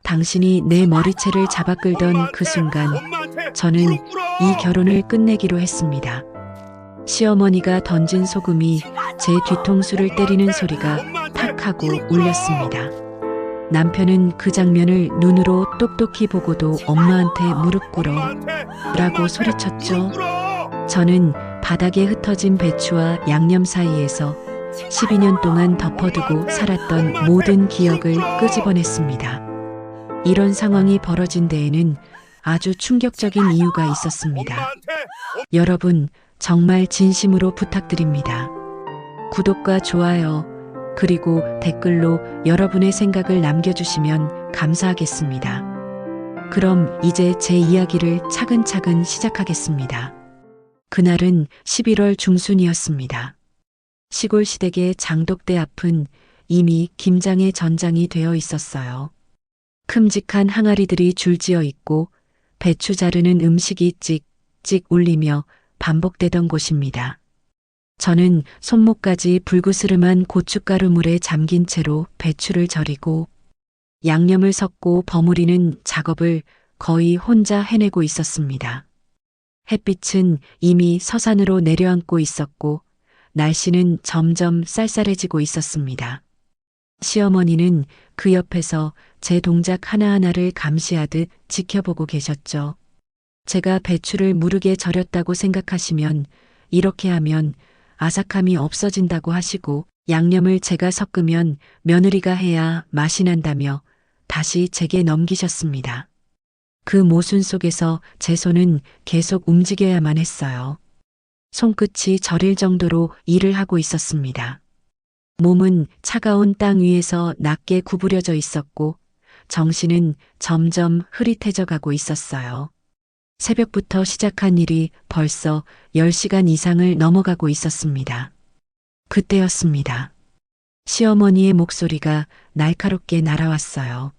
당신이 내 머리채를 잡아 끌던 그 순간 저는 이 결혼을 끝내기로 했습니다. 시어머니가 던진 소금이 제 뒤통수를 때리는 소리가 탁 하고 울렸습니다. 남편은 그 장면을 눈으로 똑똑히 보고도 엄마한테 무릎 꿇어 라고 소리쳤죠. 저는 바닥에 흩어진 배추와 양념 사이에서 12년 동안 덮어두고 살았던 모든 기억을 끄집어냈습니다. 이런 상황이 벌어진 데에는 아주 충격적인 이유가 있었습니다. 여러분, 정말 진심으로 부탁드립니다. 구독과 좋아요, 그리고 댓글로 여러분의 생각을 남겨주시면 감사하겠습니다. 그럼 이제 제 이야기를 차근차근 시작하겠습니다. 그날은 11월 중순이었습니다. 시골 시댁의 장독대 앞은 이미 김장의 전장이 되어 있었어요. 큼직한 항아리들이 줄지어 있고 배추 자르는 음식이 찍찍 울리며 반복되던 곳입니다. 저는 손목까지 불그스름한 고춧가루 물에 잠긴 채로 배추를 절이고 양념을 섞고 버무리는 작업을 거의 혼자 해내고 있었습니다. 햇빛은 이미 서산으로 내려앉고 있었고 날씨는 점점 쌀쌀해지고 있었습니다. 시어머니는 그 옆에서 제 동작 하나하나를 감시하듯 지켜보고 계셨죠. 제가 배추를 무르게 절였다고 생각하시면 이렇게 하면 아삭함이 없어진다고 하시고 양념을 제가 섞으면 며느리가 해야 맛이 난다며 다시 제게 넘기셨습니다. 그 모순 속에서 제 손은 계속 움직여야만 했어요. 손끝이 저릴 정도로 일을 하고 있었습니다. 몸은 차가운 땅 위에서 낮게 구부려져 있었고 정신은 점점 흐릿해져 가고 있었어요. 새벽부터 시작한 일이 벌써 10시간 이상을 넘어가고 있었습니다. 그때였습니다. 시어머니의 목소리가 날카롭게 날아왔어요.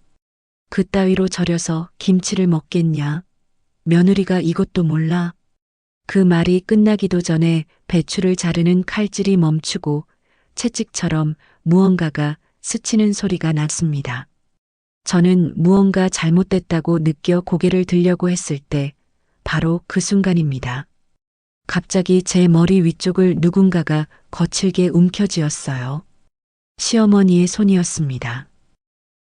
그따위로 절여서 김치를 먹겠냐? 며느리가 이것도 몰라? 그 말이 끝나기도 전에 배추를 자르는 칼질이 멈추고 채찍처럼 무언가가 스치는 소리가 났습니다. 저는 무언가 잘못됐다고 느껴 고개를 들려고 했을 때 바로 그 순간입니다. 갑자기 제 머리 위쪽을 누군가가 거칠게 움켜쥐었어요. 시어머니의 손이었습니다.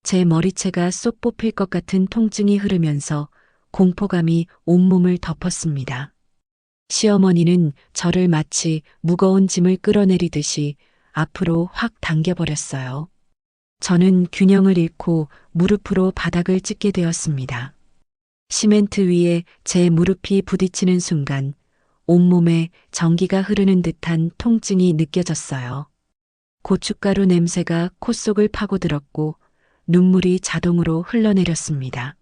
제 머리채가 쏙 뽑힐 것 같은 통증이 흐르면서 공포감이 온몸을 덮었습니다. 시어머니는 저를 마치 무거운 짐을 끌어내리듯이 앞으로 확 당겨버렸어요. 저는 균형을 잃고 무릎으로 바닥을 찍게 되었습니다. 시멘트 위에 제 무릎이 부딪히는 순간 온몸에 전기가 흐르는 듯한 통증이 느껴졌어요. 고춧가루 냄새가 콧속을 파고들었고 눈물이 자동으로 흘러내렸습니다.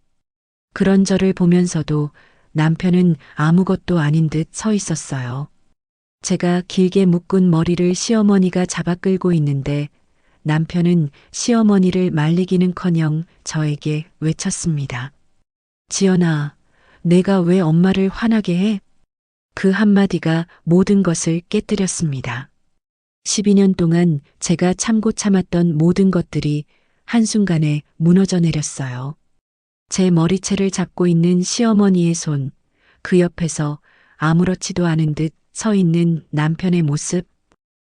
그런 저를 보면서도 남편은 아무것도 아닌 듯 서 있었어요. 제가 길게 묶은 머리를 시어머니가 잡아 끌고 있는데 남편은 시어머니를 말리기는커녕 저에게 외쳤습니다. 지연아, 내가 왜 엄마를 화나게 해? 그 한마디가 모든 것을 깨뜨렸습니다. 12년 동안 제가 참고 참았던 모든 것들이 한순간에 무너져 내렸어요. 제 머리채를 잡고 있는 시어머니의 손, 그 옆에서 아무렇지도 않은 듯 서 있는 남편의 모습,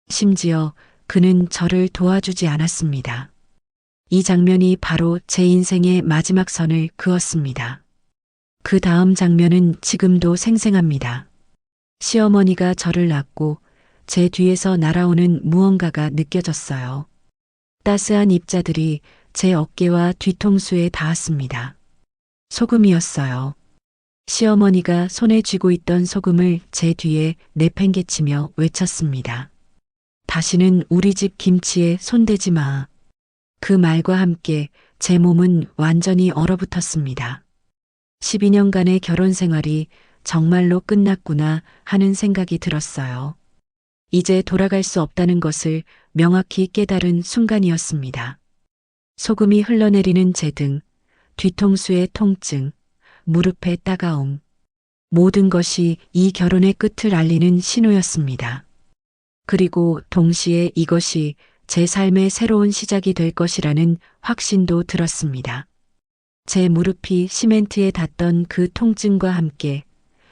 심지어 그는 저를 도와주지 않았습니다. 이 장면이 바로 제 인생의 마지막 선을 그었습니다. 그 다음 장면은 지금도 생생합니다. 시어머니가 저를 낳고 제 뒤에서 날아오는 무언가가 느껴졌어요. 따스한 입자들이 제 어깨와 뒤통수에 닿았습니다. 소금이었어요. 시어머니가 손에 쥐고 있던 소금을 제 뒤에 내팽개치며 외쳤습니다. 다시는 우리 집 김치에 손대지 마. 그 말과 함께 제 몸은 완전히 얼어붙었습니다. 12년간의 결혼 생활이 정말로 끝났구나 하는 생각이 들었어요. 이제 돌아갈 수 없다는 것을 명확히 깨달은 순간이었습니다. 소금이 흘러내리는 제 등, 뒤통수의 통증, 무릎의 따가움, 모든 것이 이 결혼의 끝을 알리는 신호였습니다. 그리고 동시에 이것이 제 삶의 새로운 시작이 될 것이라는 확신도 들었습니다. 제 무릎이 시멘트에 닿던 그 통증과 함께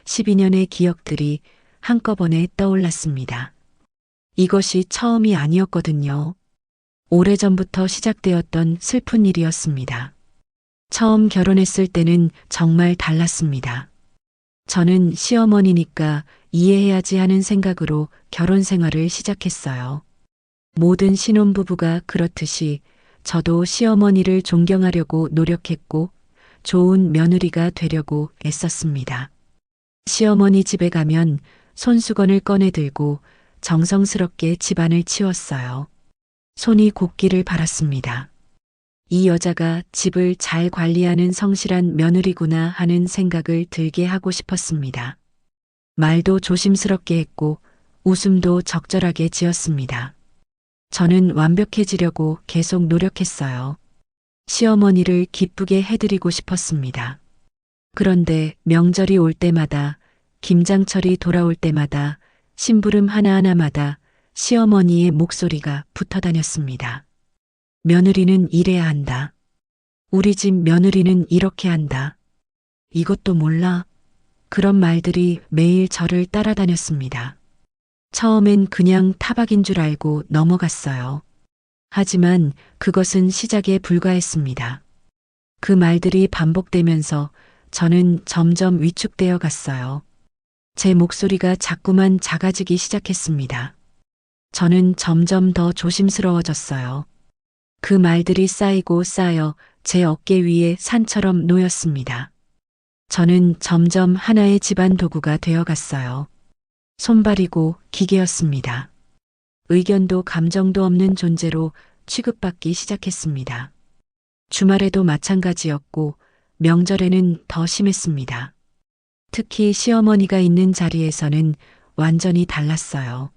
12년의 기억들이 한꺼번에 떠올랐습니다. 이것이 처음이 아니었거든요. 오래전부터 시작되었던 슬픈 일이었습니다. 처음 결혼했을 때는 정말 달랐습니다. 저는 시어머니니까 이해해야지 하는 생각으로 결혼 생활을 시작했어요. 모든 신혼부부가 그렇듯이 저도 시어머니를 존경하려고 노력했고 좋은 며느리가 되려고 애썼습니다. 시어머니 집에 가면 손수건을 꺼내 들고 정성스럽게 집안을 치웠어요. 손이 곱기를 바랐습니다. 이 여자가 집을 잘 관리하는 성실한 며느리구나 하는 생각을 들게 하고 싶었습니다. 말도 조심스럽게 했고 웃음도 적절하게 지었습니다. 저는 완벽해지려고 계속 노력했어요. 시어머니를 기쁘게 해드리고 싶었습니다. 그런데 명절이 올 때마다, 김장철이 돌아올 때마다, 심부름 하나하나마다 시어머니의 목소리가 붙어 다녔습니다. 며느리는 이래야 한다. 우리 집 며느리는 이렇게 한다. 이것도 몰라. 그런 말들이 매일 저를 따라다녔습니다. 처음엔 그냥 타박인 줄 알고 넘어갔어요. 하지만 그것은 시작에 불과했습니다. 그 말들이 반복되면서 저는 점점 위축되어 갔어요. 제 목소리가 자꾸만 작아지기 시작했습니다. 저는 점점 더 조심스러워졌어요. 그 말들이 쌓이고 쌓여 제 어깨 위에 산처럼 놓였습니다. 저는 점점 하나의 집안 도구가 되어갔어요. 손발이고 기계였습니다. 의견도 감정도 없는 존재로 취급받기 시작했습니다. 주말에도 마찬가지였고 명절에는 더 심했습니다. 특히 시어머니가 있는 자리에서는 완전히 달랐어요.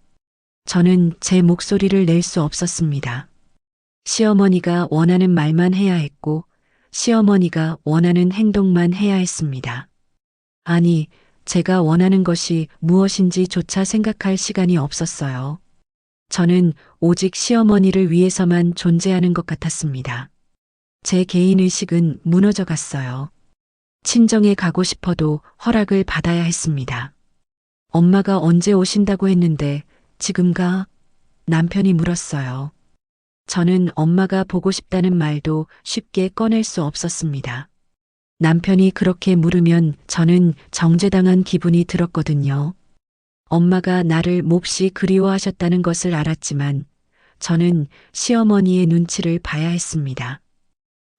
저는 제 목소리를 낼 수 없었습니다. 시어머니가 원하는 말만 해야 했고 시어머니가 원하는 행동만 해야 했습니다. 아니, 제가 원하는 것이 무엇인지조차 생각할 시간이 없었어요. 저는 오직 시어머니를 위해서만 존재하는 것 같았습니다. 제 개인의식은 무너져 갔어요. 친정에 가고 싶어도 허락을 받아야 했습니다. 엄마가 언제 오신다고 했는데 지금 가? 남편이 물었어요. 저는 엄마가 보고 싶다는 말도 쉽게 꺼낼 수 없었습니다. 남편이 그렇게 물으면 저는 정죄당한 기분이 들었거든요. 엄마가 나를 몹시 그리워하셨다는 것을 알았지만 저는 시어머니의 눈치를 봐야 했습니다.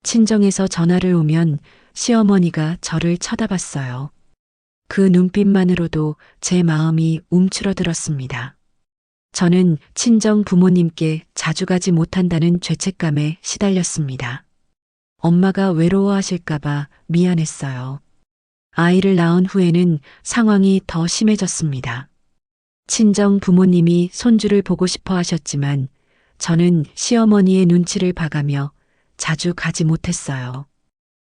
친정에서 전화를 오면 시어머니가 저를 쳐다봤어요. 그 눈빛만으로도 제 마음이 움츠러들었습니다. 저는 친정 부모님께 자주 가지 못한다는 죄책감에 시달렸습니다. 엄마가 외로워하실까봐 미안했어요. 아이를 낳은 후에는 상황이 더 심해졌습니다. 친정 부모님이 손주를 보고 싶어 하셨지만 저는 시어머니의 눈치를 봐가며 자주 가지 못했어요.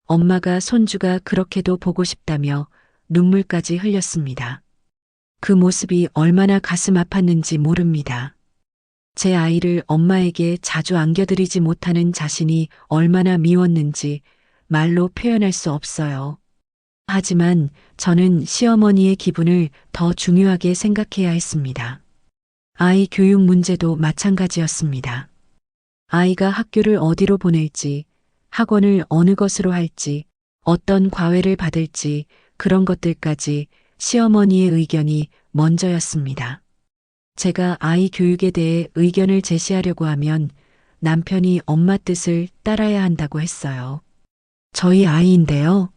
엄마가 손주가 그렇게도 보고 싶다며 눈물까지 흘렸습니다. 그 모습이 얼마나 가슴 아팠는지 모릅니다. 제 아이를 엄마에게 자주 안겨드리지 못하는 자신이 얼마나 미웠는지 말로 표현할 수 없어요. 하지만 저는 시어머니의 기분을 더 중요하게 생각해야 했습니다. 아이 교육 문제도 마찬가지였습니다. 아이가 학교를 어디로 보낼지, 학원을 어느 것으로 할지, 어떤 과외를 받을지 그런 것들까지 시어머니의 의견이 먼저였습니다. 제가 아이 교육에 대해 의견을 제시하려고 하면 남편이 엄마 뜻을 따라야 한다고 했어요. 저희 아이인데요.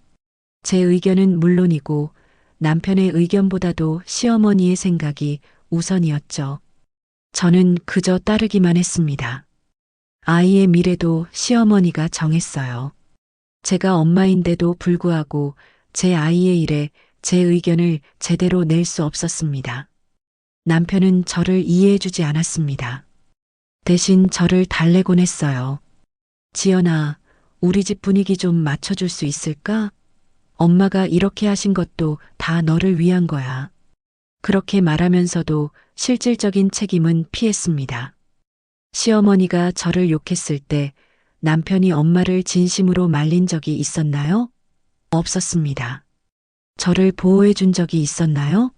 제 의견은 물론이고 남편의 의견보다도 시어머니의 생각이 우선이었죠. 저는 그저 따르기만 했습니다. 아이의 미래도 시어머니가 정했어요. 제가 엄마인데도 불구하고 제 아이의 일에 제 의견을 제대로 낼 수 없었습니다. 남편은 저를 이해해주지 않았습니다. 대신 저를 달래곤 했어요. 지연아, 우리 집 분위기 좀 맞춰줄 수 있을까? 엄마가 이렇게 하신 것도 다 너를 위한 거야. 그렇게 말하면서도 실질적인 책임은 피했습니다. 시어머니가 저를 욕했을 때 남편이 엄마를 진심으로 말린 적이 있었나요? 없었습니다. 저를 보호해 준 적이 있었나요?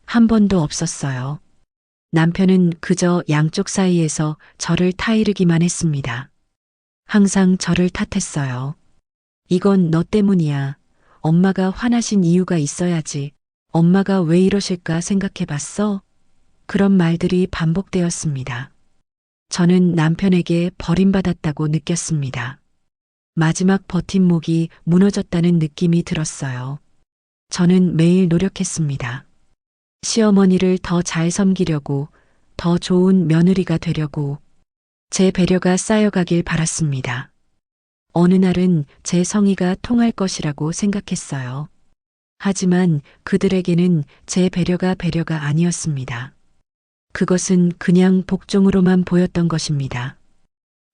한 번도 없었어요. 남편은 그저 양쪽 사이에서 저를 타이르기만 했습니다. 항상 저를 탓했어요. 이건 너 때문이야. 엄마가 화나신 이유가 있어야지. 엄마가 왜 이러실까 생각해 봤어? 그런 말들이 반복되었습니다. 저는 남편에게 버림받았다고 느꼈습니다. 마지막 버팀목이 무너졌다는 느낌이 들었어요. 저는 매일 노력했습니다. 시어머니를 더 잘 섬기려고, 더 좋은 며느리가 되려고, 제 배려가 쌓여가길 바랐습니다. 어느 날은 제 성의가 통할 것이라고 생각했어요. 하지만 그들에게는 제 배려가 아니었습니다. 그것은 그냥 복종으로만 보였던 것입니다.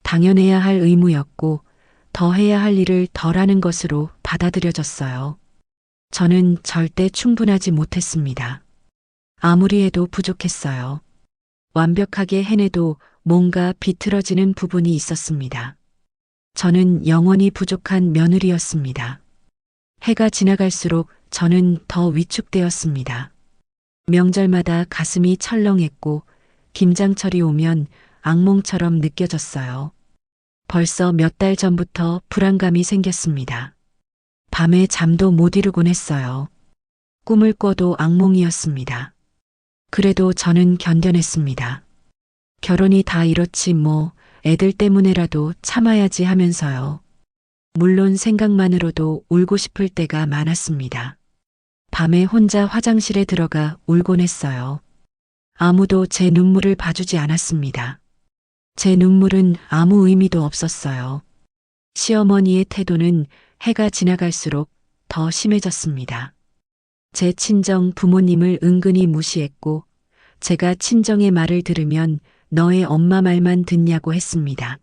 당연해야 할 의무였고 더 해야 할 일을 덜 하는 것으로 받아들여졌어요. 저는 절대 충분하지 못했습니다. 아무리 해도 부족했어요. 완벽하게 해내도 뭔가 비틀어지는 부분이 있었습니다. 저는 영원히 부족한 며느리였습니다. 해가 지나갈수록 저는 더 위축되었습니다. 명절마다 가슴이 철렁했고 김장철이 오면 악몽처럼 느껴졌어요. 벌써 몇 달 전부터 불안감이 생겼습니다. 밤에 잠도 못 이루곤 했어요. 꿈을 꿔도 악몽이었습니다. 그래도 저는 견뎌냈습니다. 결혼이 다 이렇지 뭐 애들 때문에라도 참아야지 하면서요. 물론 생각만으로도 울고 싶을 때가 많았습니다. 밤에 혼자 화장실에 들어가 울곤 했어요. 아무도 제 눈물을 봐주지 않았습니다. 제 눈물은 아무 의미도 없었어요. 시어머니의 태도는 해가 지나갈수록 더 심해졌습니다. 제 친정 부모님을 은근히 무시했고 제가 친정의 말을 들으면 너의 엄마 말만 듣냐고 했습니다.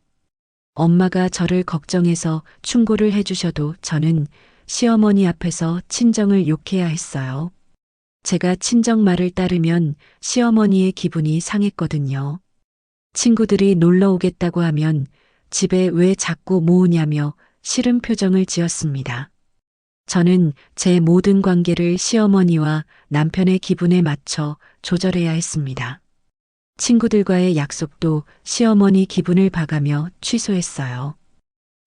엄마가 저를 걱정해서 충고를 해주셔도 저는 시어머니 앞에서 친정을 욕해야 했어요. 제가 친정 말을 따르면 시어머니의 기분이 상했거든요. 친구들이 놀러 오겠다고 하면 집에 왜 자꾸 모으냐며 싫은 표정을 지었습니다. 저는 제 모든 관계를 시어머니와 남편의 기분에 맞춰 조절해야 했습니다. 친구들과의 약속도 시어머니 기분을 봐가며 취소했어요.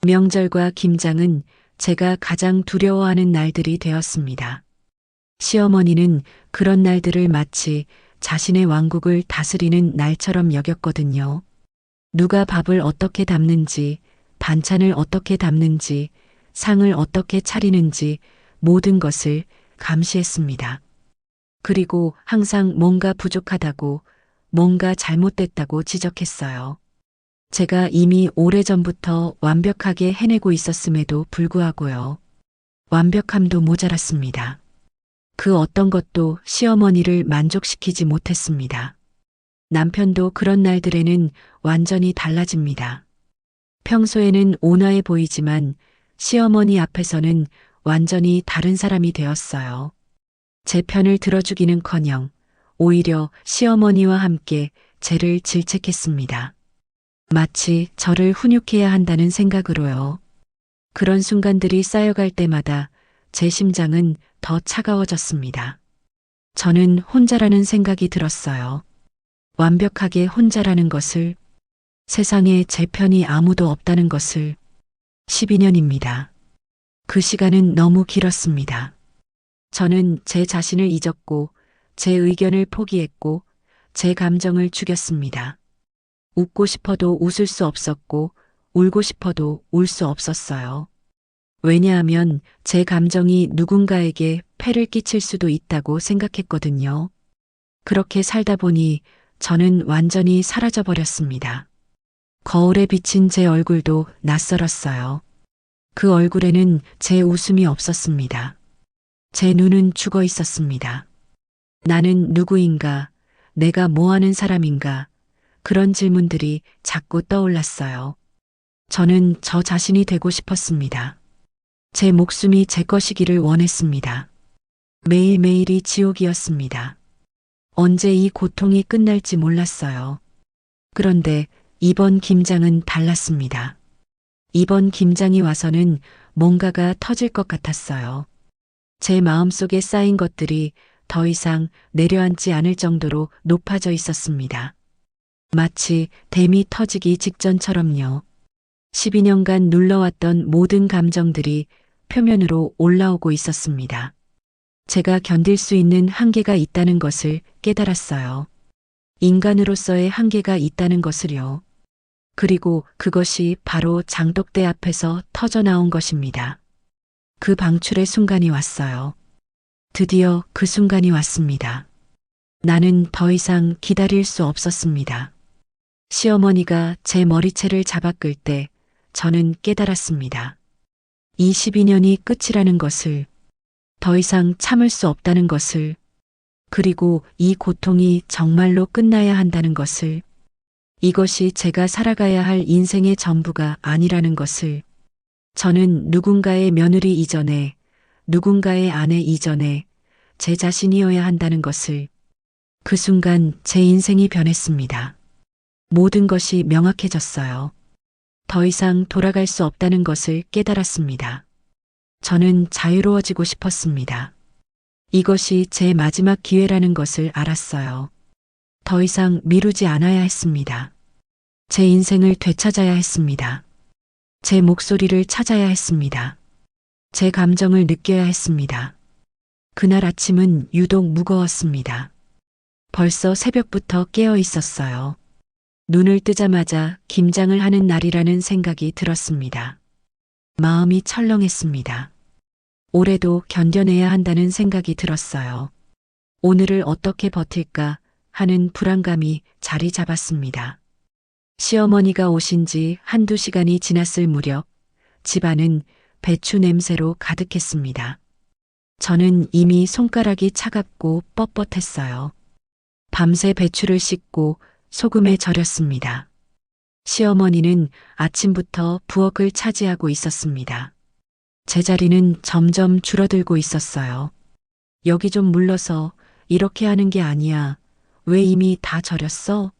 명절과 김장은 제가 가장 두려워하는 날들이 되었습니다. 시어머니는 그런 날들을 마치 자신의 왕국을 다스리는 날처럼 여겼거든요. 누가 밥을 어떻게 담는지, 반찬을 어떻게 담는지, 상을 어떻게 차리는지 모든 것을 감시했습니다. 그리고 항상 뭔가 부족하다고, 뭔가 잘못됐다고 지적했어요. 제가 이미 오래전부터 완벽하게 해내고 있었음에도 불구하고요. 완벽함도 모자랐습니다. 그 어떤 것도 시어머니를 만족시키지 못했습니다. 남편도 그런 날들에는 완전히 달라집니다. 평소에는 온화해 보이지만 시어머니 앞에서는 완전히 다른 사람이 되었어요. 제 편을 들어주기는커녕 오히려 시어머니와 함께 죄를 질책했습니다. 마치 저를 훈육해야 한다는 생각으로요. 그런 순간들이 쌓여갈 때마다 제 심장은 더 차가워졌습니다. 저는 혼자라는 생각이 들었어요. 완벽하게 혼자라는 것을, 세상에 제 편이 아무도 없다는 것을. 12년입니다. 그 시간은 너무 길었습니다. 저는 제 자신을 잊었고, 제 의견을 포기했고, 제 감정을 죽였습니다. 웃고 싶어도 웃을 수 없었고, 울고 싶어도 울 수 없었어요. 왜냐하면 제 감정이 누군가에게 폐를 끼칠 수도 있다고 생각했거든요. 그렇게 살다 보니 저는 완전히 사라져버렸습니다. 거울에 비친 제 얼굴도 낯설었어요. 그 얼굴에는 제 웃음이 없었습니다. 제 눈은 죽어 있었습니다. 나는 누구인가? 내가 뭐 하는 사람인가? 그런 질문들이 자꾸 떠올랐어요. 저는 저 자신이 되고 싶었습니다. 제 목숨이 제 것이기를 원했습니다. 매일매일이 지옥이었습니다. 언제 이 고통이 끝날지 몰랐어요. 그런데 이번 김장은 달랐습니다. 이번 김장이 와서는 뭔가가 터질 것 같았어요. 제 마음속에 쌓인 것들이 더 이상 내려앉지 않을 정도로 높아져 있었습니다. 마치 댐이 터지기 직전처럼요. 12년간 눌러왔던 모든 감정들이 표면으로 올라오고 있었습니다. 제가 견딜 수 있는 한계가 있다는 것을 깨달았어요. 인간으로서의 한계가 있다는 것을요. 그리고 그것이 바로 장독대 앞에서 터져 나온 것입니다. 그 방출의 순간이 왔어요. 드디어 그 순간이 왔습니다. 나는 더 이상 기다릴 수 없었습니다. 시어머니가 제 머리채를 잡아 끌 때 저는 깨달았습니다. 이 12년이 끝이라는 것을, 더 이상 참을 수 없다는 것을, 그리고 이 고통이 정말로 끝나야 한다는 것을, 이것이 제가 살아가야 할 인생의 전부가 아니라는 것을, 저는 누군가의 며느리 이전에, 누군가의 아내 이전에 제 자신이어야 한다는 것을, 그 순간 제 인생이 변했습니다. 모든 것이 명확해졌어요. 더 이상 돌아갈 수 없다는 것을 깨달았습니다. 저는 자유로워지고 싶었습니다. 이것이 제 마지막 기회라는 것을 알았어요. 더 이상 미루지 않아야 했습니다. 제 인생을 되찾아야 했습니다. 제 목소리를 찾아야 했습니다. 제 감정을 느껴야 했습니다. 그날 아침은 유독 무거웠습니다. 벌써 새벽부터 깨어 있었어요. 눈을 뜨자마자 김장을 하는 날이라는 생각이 들었습니다. 마음이 철렁했습니다. 올해도 견뎌내야 한다는 생각이 들었어요. 오늘을 어떻게 버틸까 하는 불안감이 자리 잡았습니다. 시어머니가 오신 지 한두 시간이 지났을 무렵 집안은 배추 냄새로 가득했습니다. 저는 이미 손가락이 차갑고 뻣뻣했어요. 밤새 배추를 씻고 소금에 절였습니다. 시어머니는 아침부터 부엌을 차지하고 있었습니다. 제 자리는 점점 줄어들고 있었어요. 여기 좀 물러서 이렇게 하는 게 아니야. 왜 이미 다 절였어?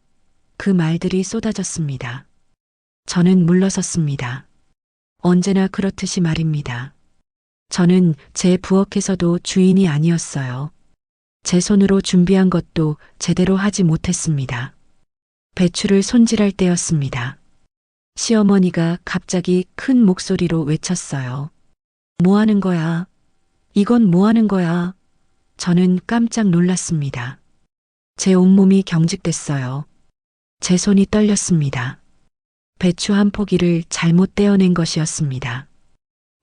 그 말들이 쏟아졌습니다. 저는 물러섰습니다. 언제나 그렇듯이 말입니다. 저는 제 부엌에서도 주인이 아니었어요. 제 손으로 준비한 것도 제대로 하지 못했습니다. 배추를 손질할 때였습니다. 시어머니가 갑자기 큰 목소리로 외쳤어요. 뭐 하는 거야? 이건 뭐 하는 거야? 저는 깜짝 놀랐습니다. 제 온몸이 경직됐어요. 제 손이 떨렸습니다. 배추 한 포기를 잘못 떼어낸 것이었습니다.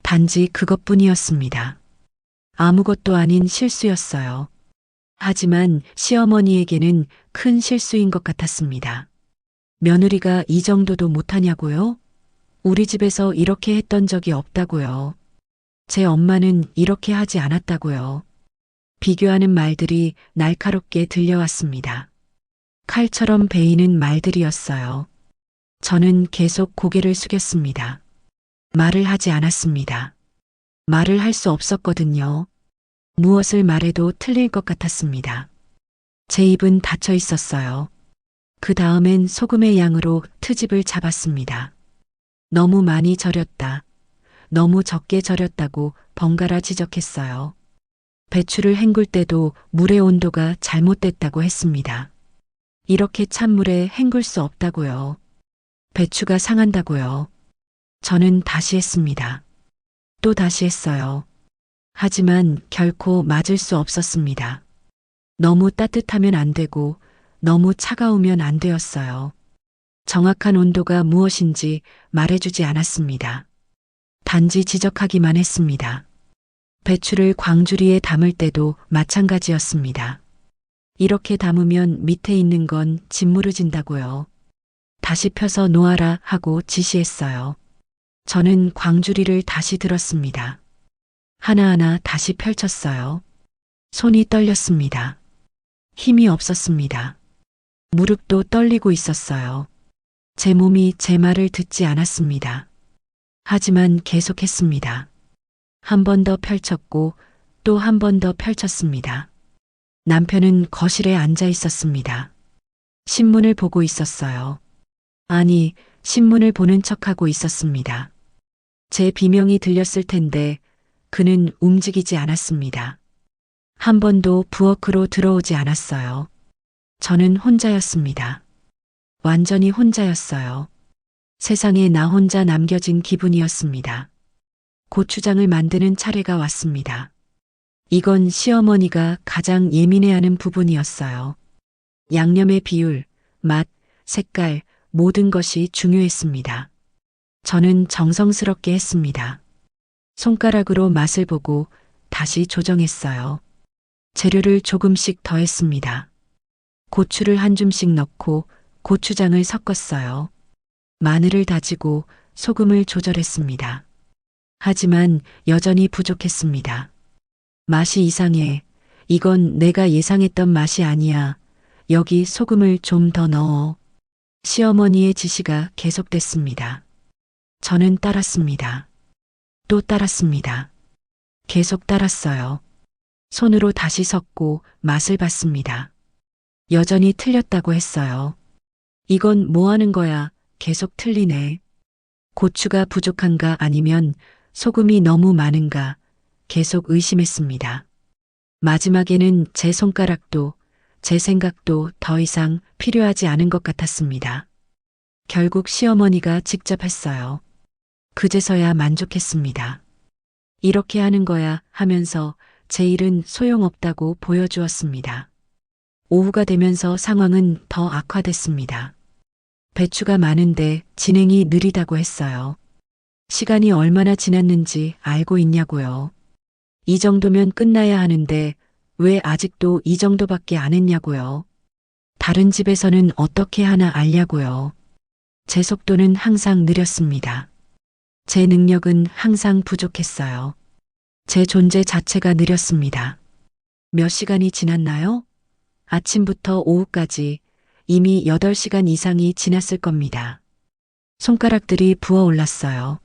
단지 그것뿐이었습니다. 아무것도 아닌 실수였어요. 하지만 시어머니에게는 큰 실수인 것 같았습니다. 며느리가 이 정도도 못하냐고요? 우리 집에서 이렇게 했던 적이 없다고요. 제 엄마는 이렇게 하지 않았다고요. 비교하는 말들이 날카롭게 들려왔습니다. 칼처럼 베이는 말들이었어요. 저는 계속 고개를 숙였습니다. 말을 하지 않았습니다. 말을 할 수 없었거든요. 무엇을 말해도 틀릴 것 같았습니다. 제 입은 닫혀 있었어요. 그 다음엔 소금의 양으로 트집을 잡았습니다. 너무 많이 절였다. 너무 적게 절였다고 번갈아 지적했어요. 배추를 헹굴 때도 물의 온도가 잘못됐다고 했습니다. 이렇게 찬물에 헹굴 수 없다고요. 배추가 상한다고요. 저는 다시 했습니다. 또 다시 했어요. 하지만 결코 맞을 수 없었습니다. 너무 따뜻하면 안 되고 너무 차가우면 안 되었어요. 정확한 온도가 무엇인지 말해주지 않았습니다. 단지 지적하기만 했습니다. 배추를 광주리에 담을 때도 마찬가지였습니다. 이렇게 담으면 밑에 있는 건 짓무르진다고요. 다시 펴서 놓아라 하고 지시했어요. 저는 광주리를 다시 들었습니다. 하나하나 다시 펼쳤어요. 손이 떨렸습니다. 힘이 없었습니다. 무릎도 떨리고 있었어요. 제 몸이 제 말을 듣지 않았습니다. 하지만 계속했습니다. 한 번 더 펼쳤고 또 한 번 더 펼쳤습니다. 남편은 거실에 앉아 있었습니다. 신문을 보고 있었어요. 아니, 신문을 보는 척하고 있었습니다. 제 비명이 들렸을 텐데 그는 움직이지 않았습니다. 한 번도 부엌으로 들어오지 않았어요. 저는 혼자였습니다. 완전히 혼자였어요. 세상에 나 혼자 남겨진 기분이었습니다. 고추장을 만드는 차례가 왔습니다. 이건 시어머니가 가장 예민해하는 부분이었어요. 양념의 비율, 맛, 색깔, 모든 것이 중요했습니다. 저는 정성스럽게 했습니다. 손가락으로 맛을 보고 다시 조정했어요. 재료를 조금씩 더했습니다. 고추를 한 줌씩 넣고 고추장을 섞었어요. 마늘을 다지고 소금을 조절했습니다. 하지만 여전히 부족했습니다. 맛이 이상해. 이건 내가 예상했던 맛이 아니야. 여기 소금을 좀 더 넣어. 시어머니의 지시가 계속됐습니다. 저는 따랐습니다. 또 따랐습니다. 계속 따랐어요. 손으로 다시 섞고 맛을 봤습니다. 여전히 틀렸다고 했어요. 이건 뭐 하는 거야? 계속 틀리네. 고추가 부족한가 아니면 소금이 너무 많은가 계속 의심했습니다. 마지막에는 제 손가락도 제 생각도 더 이상 필요하지 않은 것 같았습니다. 결국 시어머니가 직접 했어요. 그제서야 만족했습니다. 이렇게 하는 거야 하면서 제 일은 소용없다고 보여주었습니다. 오후가 되면서 상황은 더 악화됐습니다. 배추가 많은데 진행이 느리다고 했어요. 시간이 얼마나 지났는지 알고 있냐고요. 이 정도면 끝나야 하는데 왜 아직도 이 정도밖에 안 했냐고요. 다른 집에서는 어떻게 하나 알냐고요. 제 속도는 항상 느렸습니다. 제 능력은 항상 부족했어요. 제 존재 자체가 느렸습니다. 몇 시간이 지났나요? 아침부터 오후까지 이미 8시간 이상이 지났을 겁니다. 손가락들이 부어올랐어요.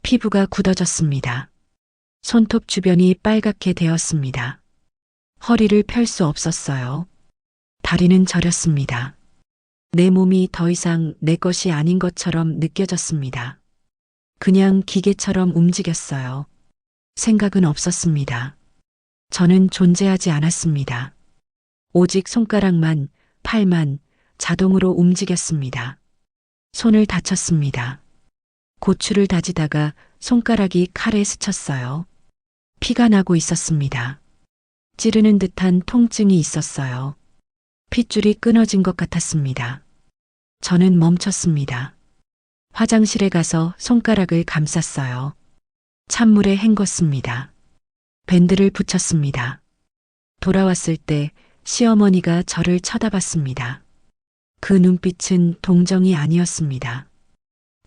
피부가 굳어졌습니다. 손톱 주변이 빨갛게 되었습니다. 허리를 펼 수 없었어요. 다리는 저렸습니다. 내 몸이 더 이상 내 것이 아닌 것처럼 느껴졌습니다. 그냥 기계처럼 움직였어요. 생각은 없었습니다. 저는 존재하지 않았습니다. 오직 손가락만, 팔만 자동으로 움직였습니다. 손을 다쳤습니다. 고추를 다지다가 손가락이 칼에 스쳤어요. 피가 나고 있었습니다. 찌르는 듯한 통증이 있었어요. 핏줄이 끊어진 것 같았습니다. 저는 멈췄습니다. 화장실에 가서 손가락을 감쌌어요. 찬물에 헹궜습니다. 밴드를 붙였습니다. 돌아왔을 때 시어머니가 저를 쳐다봤습니다. 그 눈빛은 동정이 아니었습니다.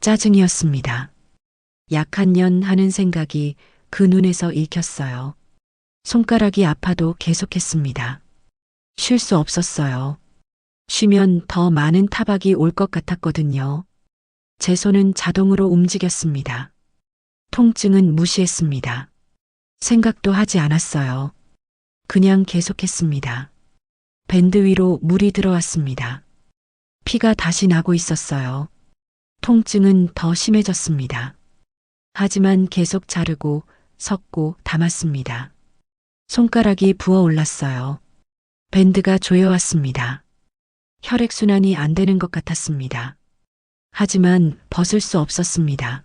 짜증이었습니다. 약한 년 하는 생각이 그 눈에서 읽혔어요. 손가락이 아파도 계속했습니다. 쉴 수 없었어요. 쉬면 더 많은 타박이 올 것 같았거든요. 제 손은 자동으로 움직였습니다. 통증은 무시했습니다. 생각도 하지 않았어요. 그냥 계속했습니다. 밴드 위로 물이 들어왔습니다. 피가 다시 나고 있었어요. 통증은 더 심해졌습니다. 하지만 계속 자르고 섞고 담았습니다. 손가락이 부어올랐어요. 밴드가 조여왔습니다. 혈액순환이 안 되는 것 같았습니다. 하지만 벗을 수 없었습니다.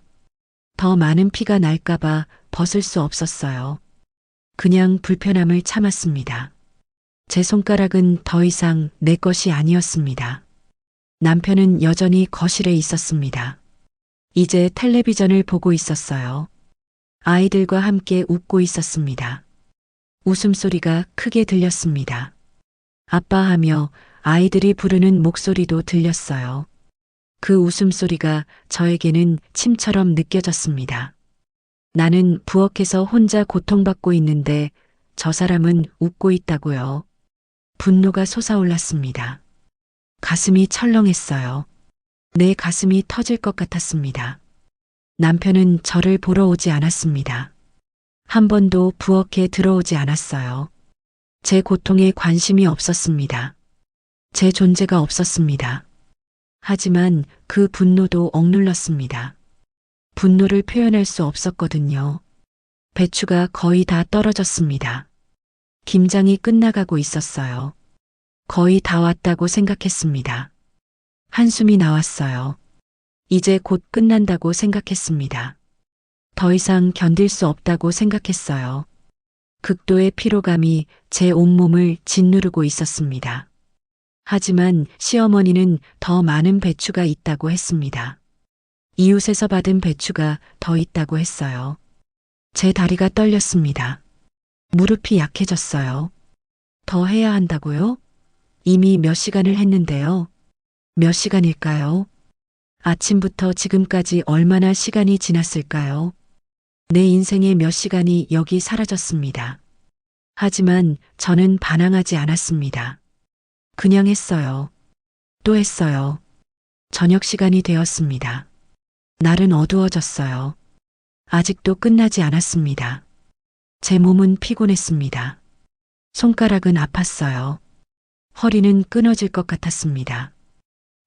더 많은 피가 날까봐 벗을 수 없었어요. 그냥 불편함을 참았습니다. 제 손가락은 더 이상 내 것이 아니었습니다. 남편은 여전히 거실에 있었습니다. 이제 텔레비전을 보고 있었어요. 아이들과 함께 웃고 있었습니다. 웃음소리가 크게 들렸습니다. 아빠하며 아이들이 부르는 목소리도 들렸어요. 그 웃음소리가 저에게는 침처럼 느껴졌습니다. 나는 부엌에서 혼자 고통받고 있는데 저 사람은 웃고 있다고요. 분노가 솟아올랐습니다. 가슴이 철렁했어요. 내 가슴이 터질 것 같았습니다. 남편은 저를 보러 오지 않았습니다. 한 번도 부엌에 들어오지 않았어요. 제 고통에 관심이 없었습니다. 제 존재가 없었습니다. 하지만 그 분노도 억눌렀습니다. 분노를 표현할 수 없었거든요. 배추가 거의 다 떨어졌습니다. 김장이 끝나가고 있었어요. 거의 다 왔다고 생각했습니다. 한숨이 나왔어요. 이제 곧 끝난다고 생각했습니다. 더 이상 견딜 수 없다고 생각했어요. 극도의 피로감이 제 온몸을 짓누르고 있었습니다. 하지만 시어머니는 더 많은 배추가 있다고 했습니다. 이웃에서 받은 배추가 더 있다고 했어요. 제 다리가 떨렸습니다. 무릎이 약해졌어요. 더 해야 한다고요? 이미 몇 시간을 했는데요. 몇 시간일까요? 아침부터 지금까지 얼마나 시간이 지났을까요? 내 인생의 몇 시간이 여기 사라졌습니다. 하지만 저는 반항하지 않았습니다. 그냥 했어요. 또 했어요. 저녁 시간이 되었습니다. 날은 어두워졌어요. 아직도 끝나지 않았습니다. 제 몸은 피곤했습니다. 손가락은 아팠어요. 허리는 끊어질 것 같았습니다.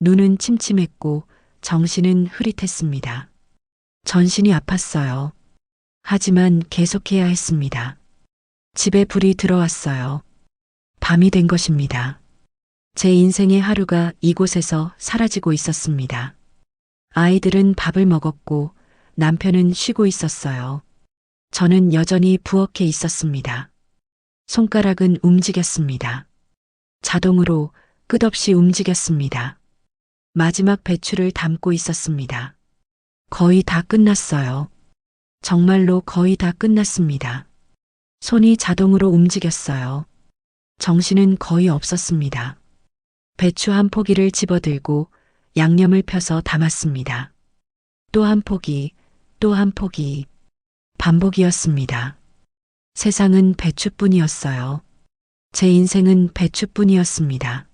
눈은 침침했고 정신은 흐릿했습니다. 전신이 아팠어요. 하지만 계속해야 했습니다. 집에 불이 들어왔어요. 밤이 된 것입니다. 제 인생의 하루가 이곳에서 사라지고 있었습니다. 아이들은 밥을 먹었고 남편은 쉬고 있었어요. 저는 여전히 부엌에 있었습니다. 손가락은 움직였습니다. 자동으로 끝없이 움직였습니다. 마지막 배추를 담고 있었습니다. 거의 다 끝났어요. 정말로 거의 다 끝났습니다. 손이 자동으로 움직였어요. 정신은 거의 없었습니다. 배추 한 포기를 집어들고 양념을 펴서 담았습니다. 또 한 포기, 또 한 포기. 반복이었습니다. 세상은 배추뿐이었어요. 제 인생은 배추뿐이었습니다.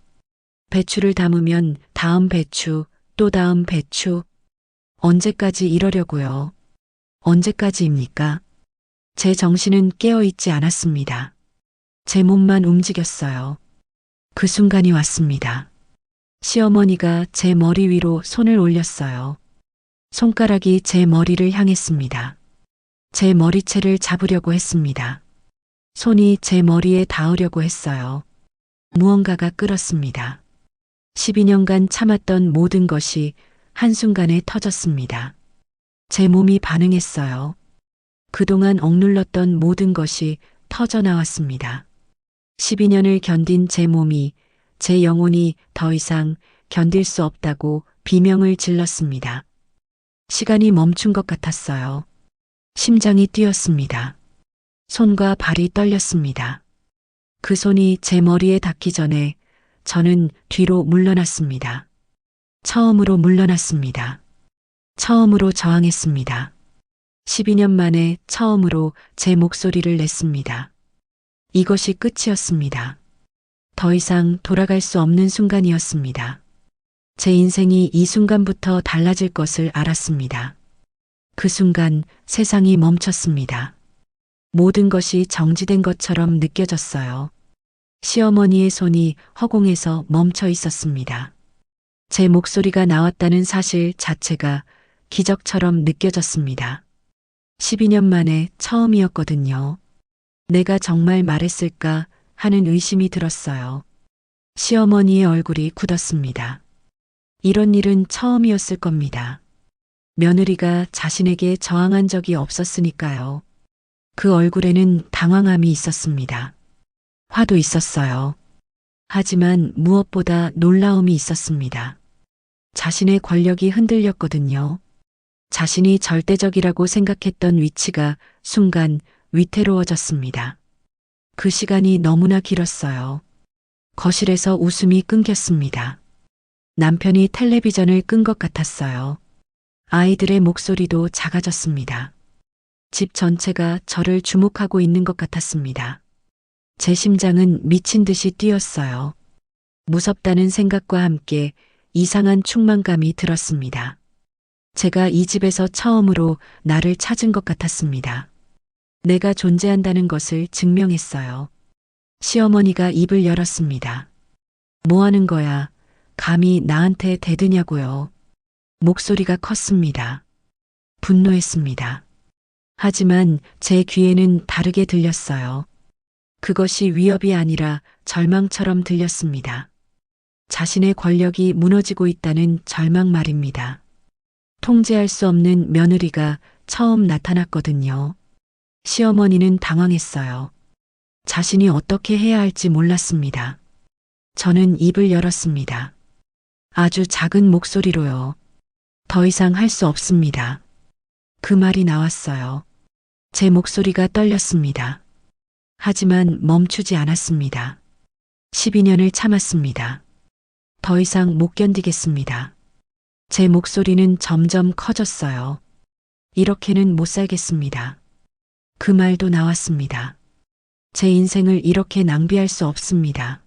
배추를 담으면 다음 배추, 또 다음 배추. 언제까지 이러려고요? 언제까지입니까? 제 정신은 깨어있지 않았습니다. 제 몸만 움직였어요. 그 순간이 왔습니다. 시어머니가 제 머리 위로 손을 올렸어요. 손가락이 제 머리를 향했습니다. 제 머리채를 잡으려고 했습니다. 손이 제 머리에 닿으려고 했어요. 무언가가 끓었습니다. 12년간 참았던 모든 것이 한순간에 터졌습니다. 제 몸이 반응했어요. 그동안 억눌렀던 모든 것이 터져나왔습니다. 12년을 견딘 제 몸이, 제 영혼이 더 이상 견딜 수 없다고 비명을 질렀습니다. 시간이 멈춘 것 같았어요. 심장이 뛰었습니다. 손과 발이 떨렸습니다. 그 손이 제 머리에 닿기 전에 저는 뒤로 물러났습니다. 처음으로 물러났습니다. 처음으로 저항했습니다. 12년 만에 처음으로 제 목소리를 냈습니다. 이것이 끝이었습니다. 더 이상 돌아갈 수 없는 순간이었습니다. 제 인생이 이 순간부터 달라질 것을 알았습니다. 그 순간 세상이 멈췄습니다. 모든 것이 정지된 것처럼 느껴졌어요. 시어머니의 손이 허공에서 멈춰 있었습니다. 제 목소리가 나왔다는 사실 자체가 기적처럼 느껴졌습니다. 12년 만에 처음이었거든요. 내가 정말 말했을까 하는 의심이 들었어요. 시어머니의 얼굴이 굳었습니다. 이런 일은 처음이었을 겁니다. 며느리가 자신에게 저항한 적이 없었으니까요. 그 얼굴에는 당황함이 있었습니다. 화도 있었어요. 하지만 무엇보다 놀라움이 있었습니다. 자신의 권력이 흔들렸거든요. 자신이 절대적이라고 생각했던 위치가 순간 위태로워졌습니다. 그 시간이 너무나 길었어요. 거실에서 웃음이 끊겼습니다. 남편이 텔레비전을 끈 것 같았어요. 아이들의 목소리도 작아졌습니다. 집 전체가 저를 주목하고 있는 것 같았습니다. 제 심장은 미친 듯이 뛰었어요. 무섭다는 생각과 함께 이상한 충만감이 들었습니다. 제가 이 집에서 처음으로 나를 찾은 것 같았습니다. 내가 존재한다는 것을 증명했어요. 시어머니가 입을 열었습니다. 뭐 하는 거야? 감히 나한테 대드냐고요. 목소리가 컸습니다. 분노했습니다. 하지만 제 귀에는 다르게 들렸어요. 그것이 위협이 아니라 절망처럼 들렸습니다. 자신의 권력이 무너지고 있다는 절망 말입니다. 통제할 수 없는 며느리가 처음 나타났거든요. 시어머니는 당황했어요. 자신이 어떻게 해야 할지 몰랐습니다. 저는 입을 열었습니다. 아주 작은 목소리로요. 더 이상 할 수 없습니다. 그 말이 나왔어요. 제 목소리가 떨렸습니다. 하지만 멈추지 않았습니다. 12년을 참았습니다. 더 이상 못 견디겠습니다. 제 목소리는 점점 커졌어요. 이렇게는 못 살겠습니다. 그 말도 나왔습니다. 제 인생을 이렇게 낭비할 수 없습니다.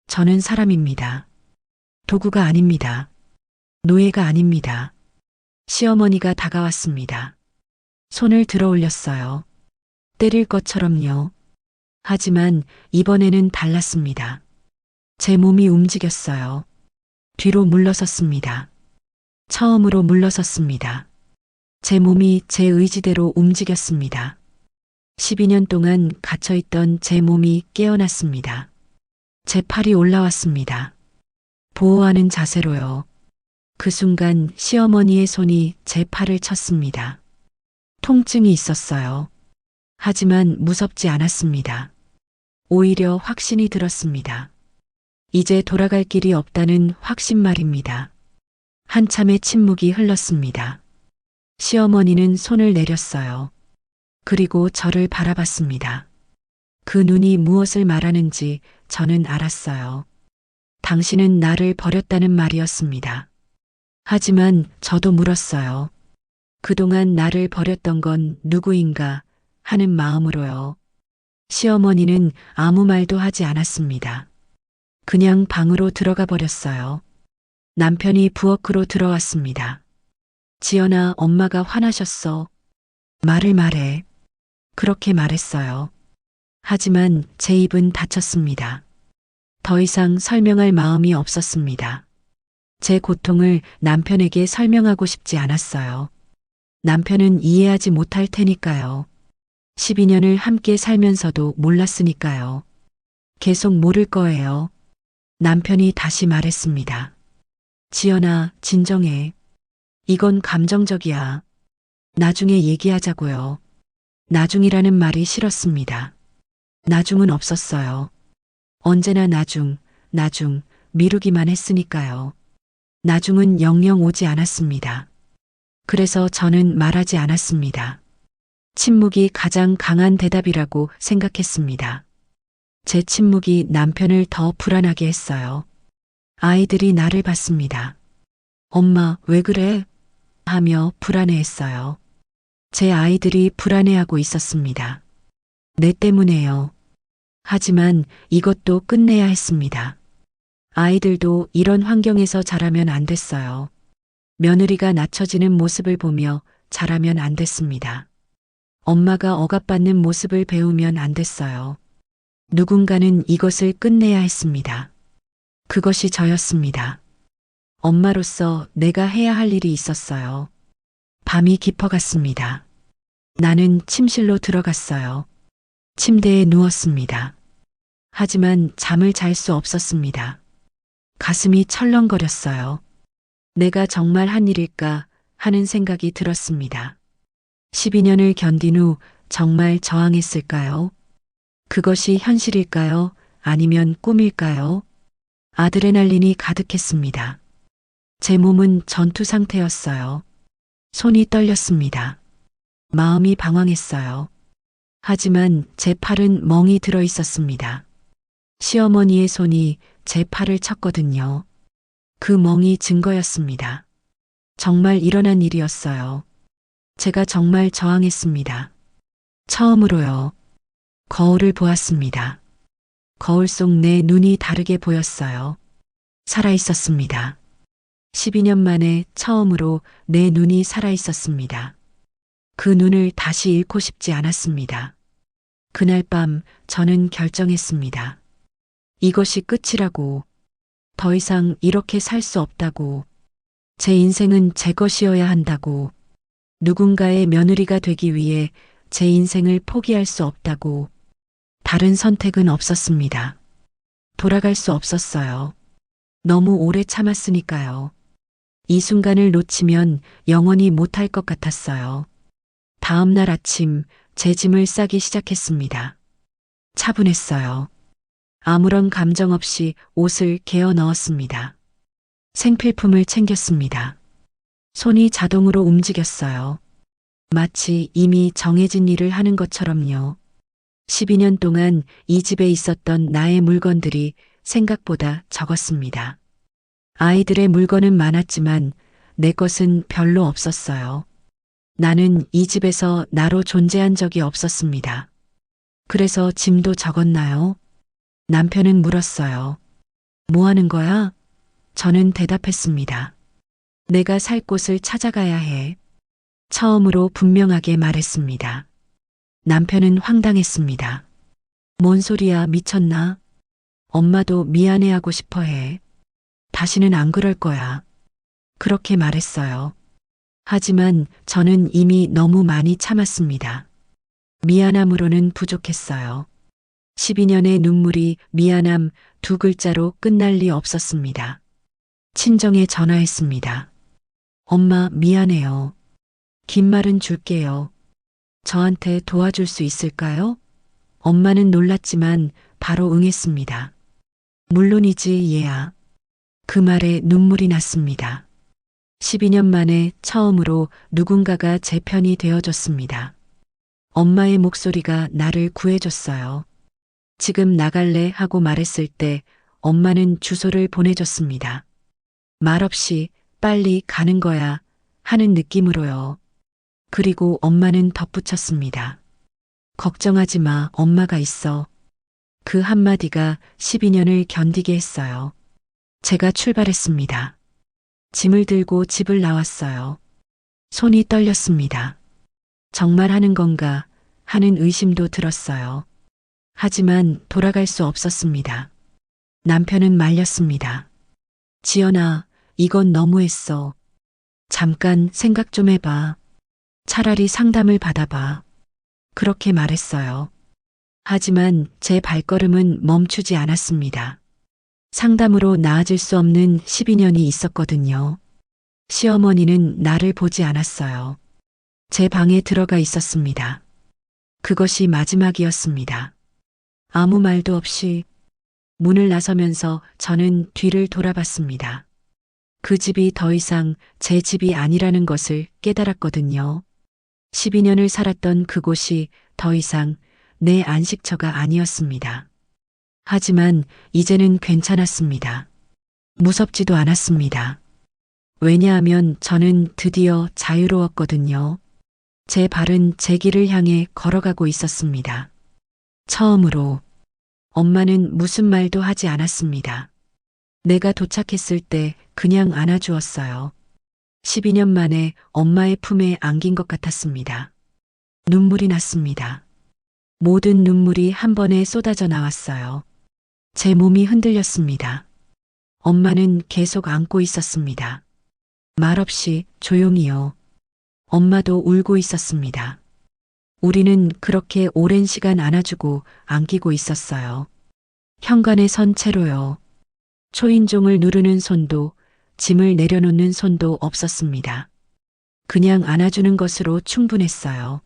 저는 사람입니다. 도구가 아닙니다. 노예가 아닙니다. 시어머니가 다가왔습니다. 손을 들어 올렸어요. 때릴 것처럼요. 하지만 이번에는 달랐습니다. 제 몸이 움직였어요. 뒤로 물러섰습니다. 처음으로 물러섰습니다. 제 몸이 제 의지대로 움직였습니다. 12년 동안 갇혀있던 제 몸이 깨어났습니다. 제 팔이 올라왔습니다. 보호하는 자세로요. 그 순간 시어머니의 손이 제 팔을 쳤습니다. 통증이 있었어요. 하지만 무섭지 않았습니다. 오히려 확신이 들었습니다. 이제 돌아갈 길이 없다는 확신 말입니다. 한참의 침묵이 흘렀습니다. 시어머니는 손을 내렸어요. 그리고 저를 바라봤습니다. 그 눈이 무엇을 말하는지 저는 알았어요. 당신은 나를 버렸다는 말이었습니다. 하지만 저도 물었어요. 그동안 나를 버렸던 건 누구인가 하는 마음으로요. 시어머니는 아무 말도 하지 않았습니다. 그냥 방으로 들어가 버렸어요. 남편이 부엌으로 들어왔습니다. 지연아, 엄마가 화나셨어. 말을 말해. 그렇게 말했어요. 하지만 제 입은 닫혔습니다. 더 이상 설명할 마음이 없었습니다. 제 고통을 남편에게 설명하고 싶지 않았어요. 남편은 이해하지 못할 테니까요. 12년을 함께 살면서도 몰랐으니까요. 계속 모를 거예요. 남편이 다시 말했습니다. 지연아, 진정해. 이건 감정적이야. 나중에 얘기하자고요. 나중이라는 말이 싫었습니다. 나중은 없었어요. 언제나 나중, 미루기만 했으니까요. 나중은 영영 오지 않았습니다. 그래서 저는 말하지 않았습니다. 침묵이 가장 강한 대답이라고 생각했습니다. 제 침묵이 남편을 더 불안하게 했어요. 아이들이 나를 봤습니다. 엄마, 왜 그래? 하며 불안해했어요. 제 아이들이 불안해하고 있었습니다. 내 때문에요. 하지만 이것도 끝내야 했습니다. 아이들도 이런 환경에서 자라면 안 됐어요. 며느리가 낮춰지는 모습을 보며 자라면 안 됐습니다. 엄마가 억압받는 모습을 배우면 안 됐어요. 누군가는 이것을 끝내야 했습니다. 그것이 저였습니다. 엄마로서 내가 해야 할 일이 있었어요. 밤이 깊어갔습니다. 나는 침실로 들어갔어요. 침대에 누웠습니다. 하지만 잠을 잘 수 없었습니다. 가슴이 철렁거렸어요. 내가 정말 한 일일까 하는 생각이 들었습니다. 12년을 견딘 후 정말 저항했을까요? 그것이 현실일까요? 아니면 꿈일까요? 아드레날린이 가득했습니다. 제 몸은 전투 상태였어요. 손이 떨렸습니다. 마음이 방황했어요. 하지만 제 팔은 멍이 들어 있었습니다. 시어머니의 손이 제 팔을 쳤거든요. 그 멍이 증거였습니다. 정말 일어난 일이었어요. 제가 정말 저항했습니다. 처음으로요. 거울을 보았습니다. 거울 속 내 눈이 다르게 보였어요. 살아 있었습니다. 12년 만에 처음으로 내 눈이 살아 있었습니다. 그 눈을 다시 잃고 싶지 않았습니다. 그날 밤 저는 결정했습니다. 이것이 끝이라고. 더 이상 이렇게 살 수 없다고. 제 인생은 제 것이어야 한다고. 누군가의 며느리가 되기 위해 제 인생을 포기할 수 없다고. 다른 선택은 없었습니다. 돌아갈 수 없었어요. 너무 오래 참았으니까요. 이 순간을 놓치면 영원히 못할 것 같았어요. 다음 날 아침 제 짐을 싸기 시작했습니다. 차분했어요. 아무런 감정 없이 옷을 개어 넣었습니다. 생필품을 챙겼습니다. 손이 자동으로 움직였어요. 마치 이미 정해진 일을 하는 것처럼요. 12년 동안 이 집에 있었던 나의 물건들이 생각보다 적었습니다. 아이들의 물건은 많았지만 내 것은 별로 없었어요. 나는 이 집에서 나로 존재한 적이 없었습니다. 그래서 짐도 적었나요? 남편은 물었어요. 뭐 하는 거야? 저는 대답했습니다. 내가 살 곳을 찾아가야 해. 처음으로 분명하게 말했습니다. 남편은 황당했습니다. 뭔 소리야, 미쳤나? 엄마도 미안해하고 싶어 해. 다시는 안 그럴 거야. 그렇게 말했어요. 하지만 저는 이미 너무 많이 참았습니다. 미안함으로는 부족했어요. 12년의 눈물이 미안함 두 글자로 끝날 리 없었습니다. 친정에 전화했습니다. 엄마 미안해요. 긴 말은 줄게요. 저한테 도와줄 수 있을까요? 엄마는 놀랐지만 바로 응했습니다. 물론이지 얘야. 그 말에 눈물이 났습니다. 12년 만에 처음으로 누군가가 제 편이 되어줬습니다. 엄마의 목소리가 나를 구해줬어요. 지금 나갈래 하고 말했을 때 엄마는 주소를 보내줬습니다. 말없이 빨리 가는 거야 하는 느낌으로요. 그리고 엄마는 덧붙였습니다. 걱정하지 마, 엄마가 있어. 그 한마디가 12년을 견디게 했어요. 제가 출발했습니다. 짐을 들고 집을 나왔어요. 손이 떨렸습니다. 정말 하는 건가 하는 의심도 들었어요. 하지만 돌아갈 수 없었습니다. 남편은 말렸습니다. 지연아, 이건 너무했어. 잠깐 생각 좀 해봐. 차라리 상담을 받아봐. 그렇게 말했어요. 하지만 제 발걸음은 멈추지 않았습니다. 상담으로 나아질 수 없는 12년이 있었거든요. 시어머니는 나를 보지 않았어요. 제 방에 들어가 있었습니다. 그것이 마지막이었습니다. 아무 말도 없이 문을 나서면서 저는 뒤를 돌아봤습니다. 그 집이 더 이상 제 집이 아니라는 것을 깨달았거든요. 12년을 살았던 그곳이 더 이상 내 안식처가 아니었습니다. 하지만 이제는 괜찮았습니다. 무섭지도 않았습니다. 왜냐하면 저는 드디어 자유로웠거든요. 제 발은 제 길을 향해 걸어가고 있었습니다. 처음으로 엄마는 무슨 말도 하지 않았습니다. 내가 도착했을 때 그냥 안아주었어요. 12년 만에 엄마의 품에 안긴 것 같았습니다. 눈물이 났습니다. 모든 눈물이 한 번에 쏟아져 나왔어요. 제 몸이 흔들렸습니다. 엄마는 계속 안고 있었습니다. 말없이 조용히요. 엄마도 울고 있었습니다. 우리는 그렇게 오랜 시간 안아주고 안기고 있었어요. 현관에 선 채로요. 초인종을 누르는 손도 짐을 내려놓는 손도 없었습니다. 그냥 안아주는 것으로 충분했어요.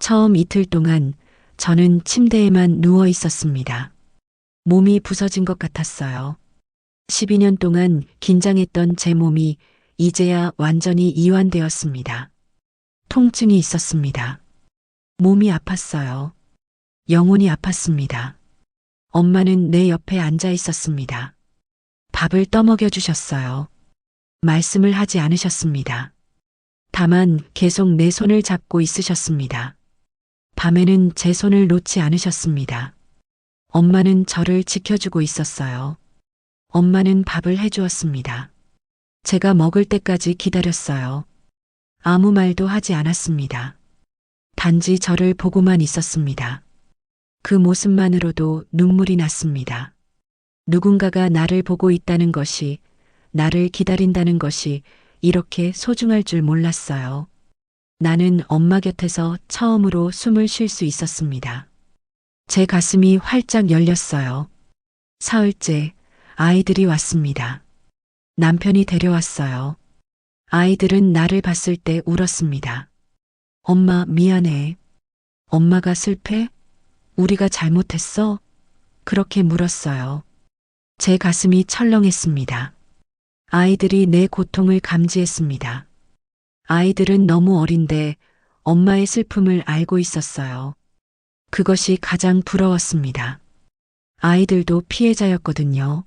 처음 이틀 동안 저는 침대에만 누워 있었습니다. 몸이 부서진 것 같았어요. 12년 동안 긴장했던 제 몸이 이제야 완전히 이완되었습니다. 통증이 있었습니다. 몸이 아팠어요. 영혼이 아팠습니다. 엄마는 내 옆에 앉아 있었습니다. 밥을 떠먹여 주셨어요. 말씀을 하지 않으셨습니다. 다만 계속 내 손을 잡고 있으셨습니다. 밤에는 제 손을 놓지 않으셨습니다. 엄마는 저를 지켜주고 있었어요. 엄마는 밥을 해주었습니다. 제가 먹을 때까지 기다렸어요. 아무 말도 하지 않았습니다. 단지 저를 보고만 있었습니다. 그 모습만으로도 눈물이 났습니다. 누군가가 나를 보고 있다는 것이, 나를 기다린다는 것이 이렇게 소중할 줄 몰랐어요. 나는 엄마 곁에서 처음으로 숨을 쉴 수 있었습니다. 제 가슴이 활짝 열렸어요. 사흘째 아이들이 왔습니다. 남편이 데려왔어요. 아이들은 나를 봤을 때 울었습니다. 엄마, 미안해. 엄마가 슬퍼? 우리가 잘못했어? 그렇게 물었어요. 제 가슴이 철렁했습니다. 아이들이 내 고통을 감지했습니다. 아이들은 너무 어린데 엄마의 슬픔을 알고 있었어요. 그것이 가장 부러웠습니다. 아이들도 피해자였거든요.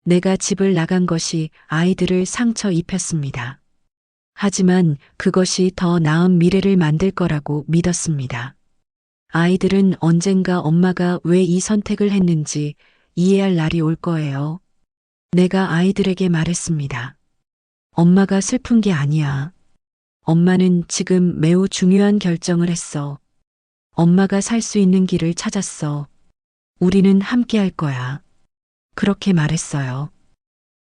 내가 집을 나간 것이 아이들을 상처 입혔습니다. 하지만 그것이 더 나은 미래를 만들 거라고 믿었습니다. 아이들은 언젠가 엄마가 왜 이 선택을 했는지 이해할 날이 올 거예요. 내가 아이들에게 말했습니다. 엄마가 슬픈 게 아니야. 엄마는 지금 매우 중요한 결정을 했어. 엄마가 살 수 있는 길을 찾았어. 우리는 함께 할 거야. 그렇게 말했어요.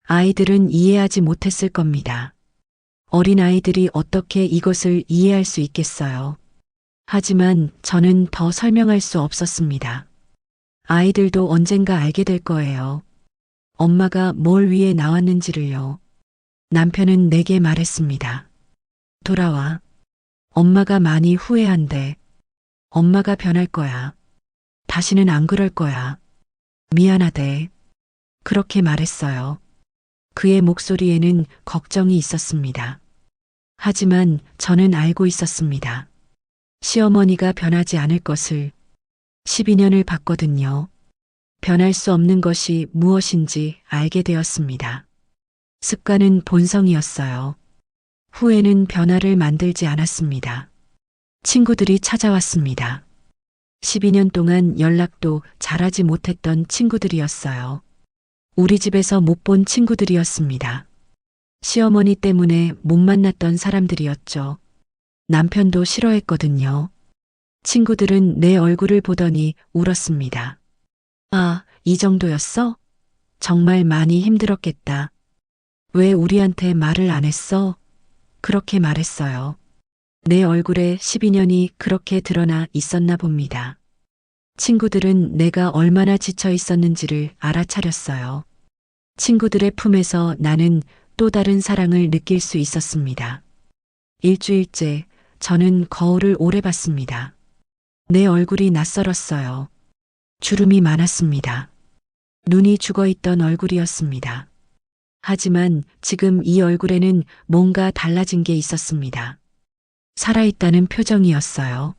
아이들은 이해하지 못했을 겁니다. 어린 아이들이 어떻게 이것을 이해할 수 있겠어요. 하지만 저는 더 설명할 수 없었습니다. 아이들도 언젠가 알게 될 거예요. 엄마가 뭘 위해 나왔는지를요. 남편은 내게 말했습니다. 돌아와. 엄마가 많이 후회한대. 엄마가 변할 거야. 다시는 안 그럴 거야. 미안하대. 그렇게 말했어요. 그의 목소리에는 걱정이 있었습니다. 하지만 저는 알고 있었습니다. 시어머니가 변하지 않을 것을. 12년을 봤거든요. 변할 수 없는 것이 무엇인지 알게 되었습니다. 습관은 본성이었어요. 후회는 변화를 만들지 않았습니다. 친구들이 찾아왔습니다. 12년 동안 연락도 잘하지 못했던 친구들이었어요. 우리 집에서 못 본 친구들이었습니다. 시어머니 때문에 못 만났던 사람들이었죠. 남편도 싫어했거든요. 친구들은 내 얼굴을 보더니 울었습니다. 아, 이 정도였어? 정말 많이 힘들었겠다. 왜 우리한테 말을 안 했어? 그렇게 말했어요. 내 얼굴에 12년이 그렇게 드러나 있었나 봅니다. 친구들은 내가 얼마나 지쳐 있었는지를 알아차렸어요. 친구들의 품에서 나는 또 다른 사랑을 느낄 수 있었습니다. 일주일째 저는 거울을 오래 봤습니다. 내 얼굴이 낯설었어요. 주름이 많았습니다. 눈이 죽어있던 얼굴이었습니다. 하지만 지금 이 얼굴에는 뭔가 달라진 게 있었습니다. 살아있다는 표정이었어요.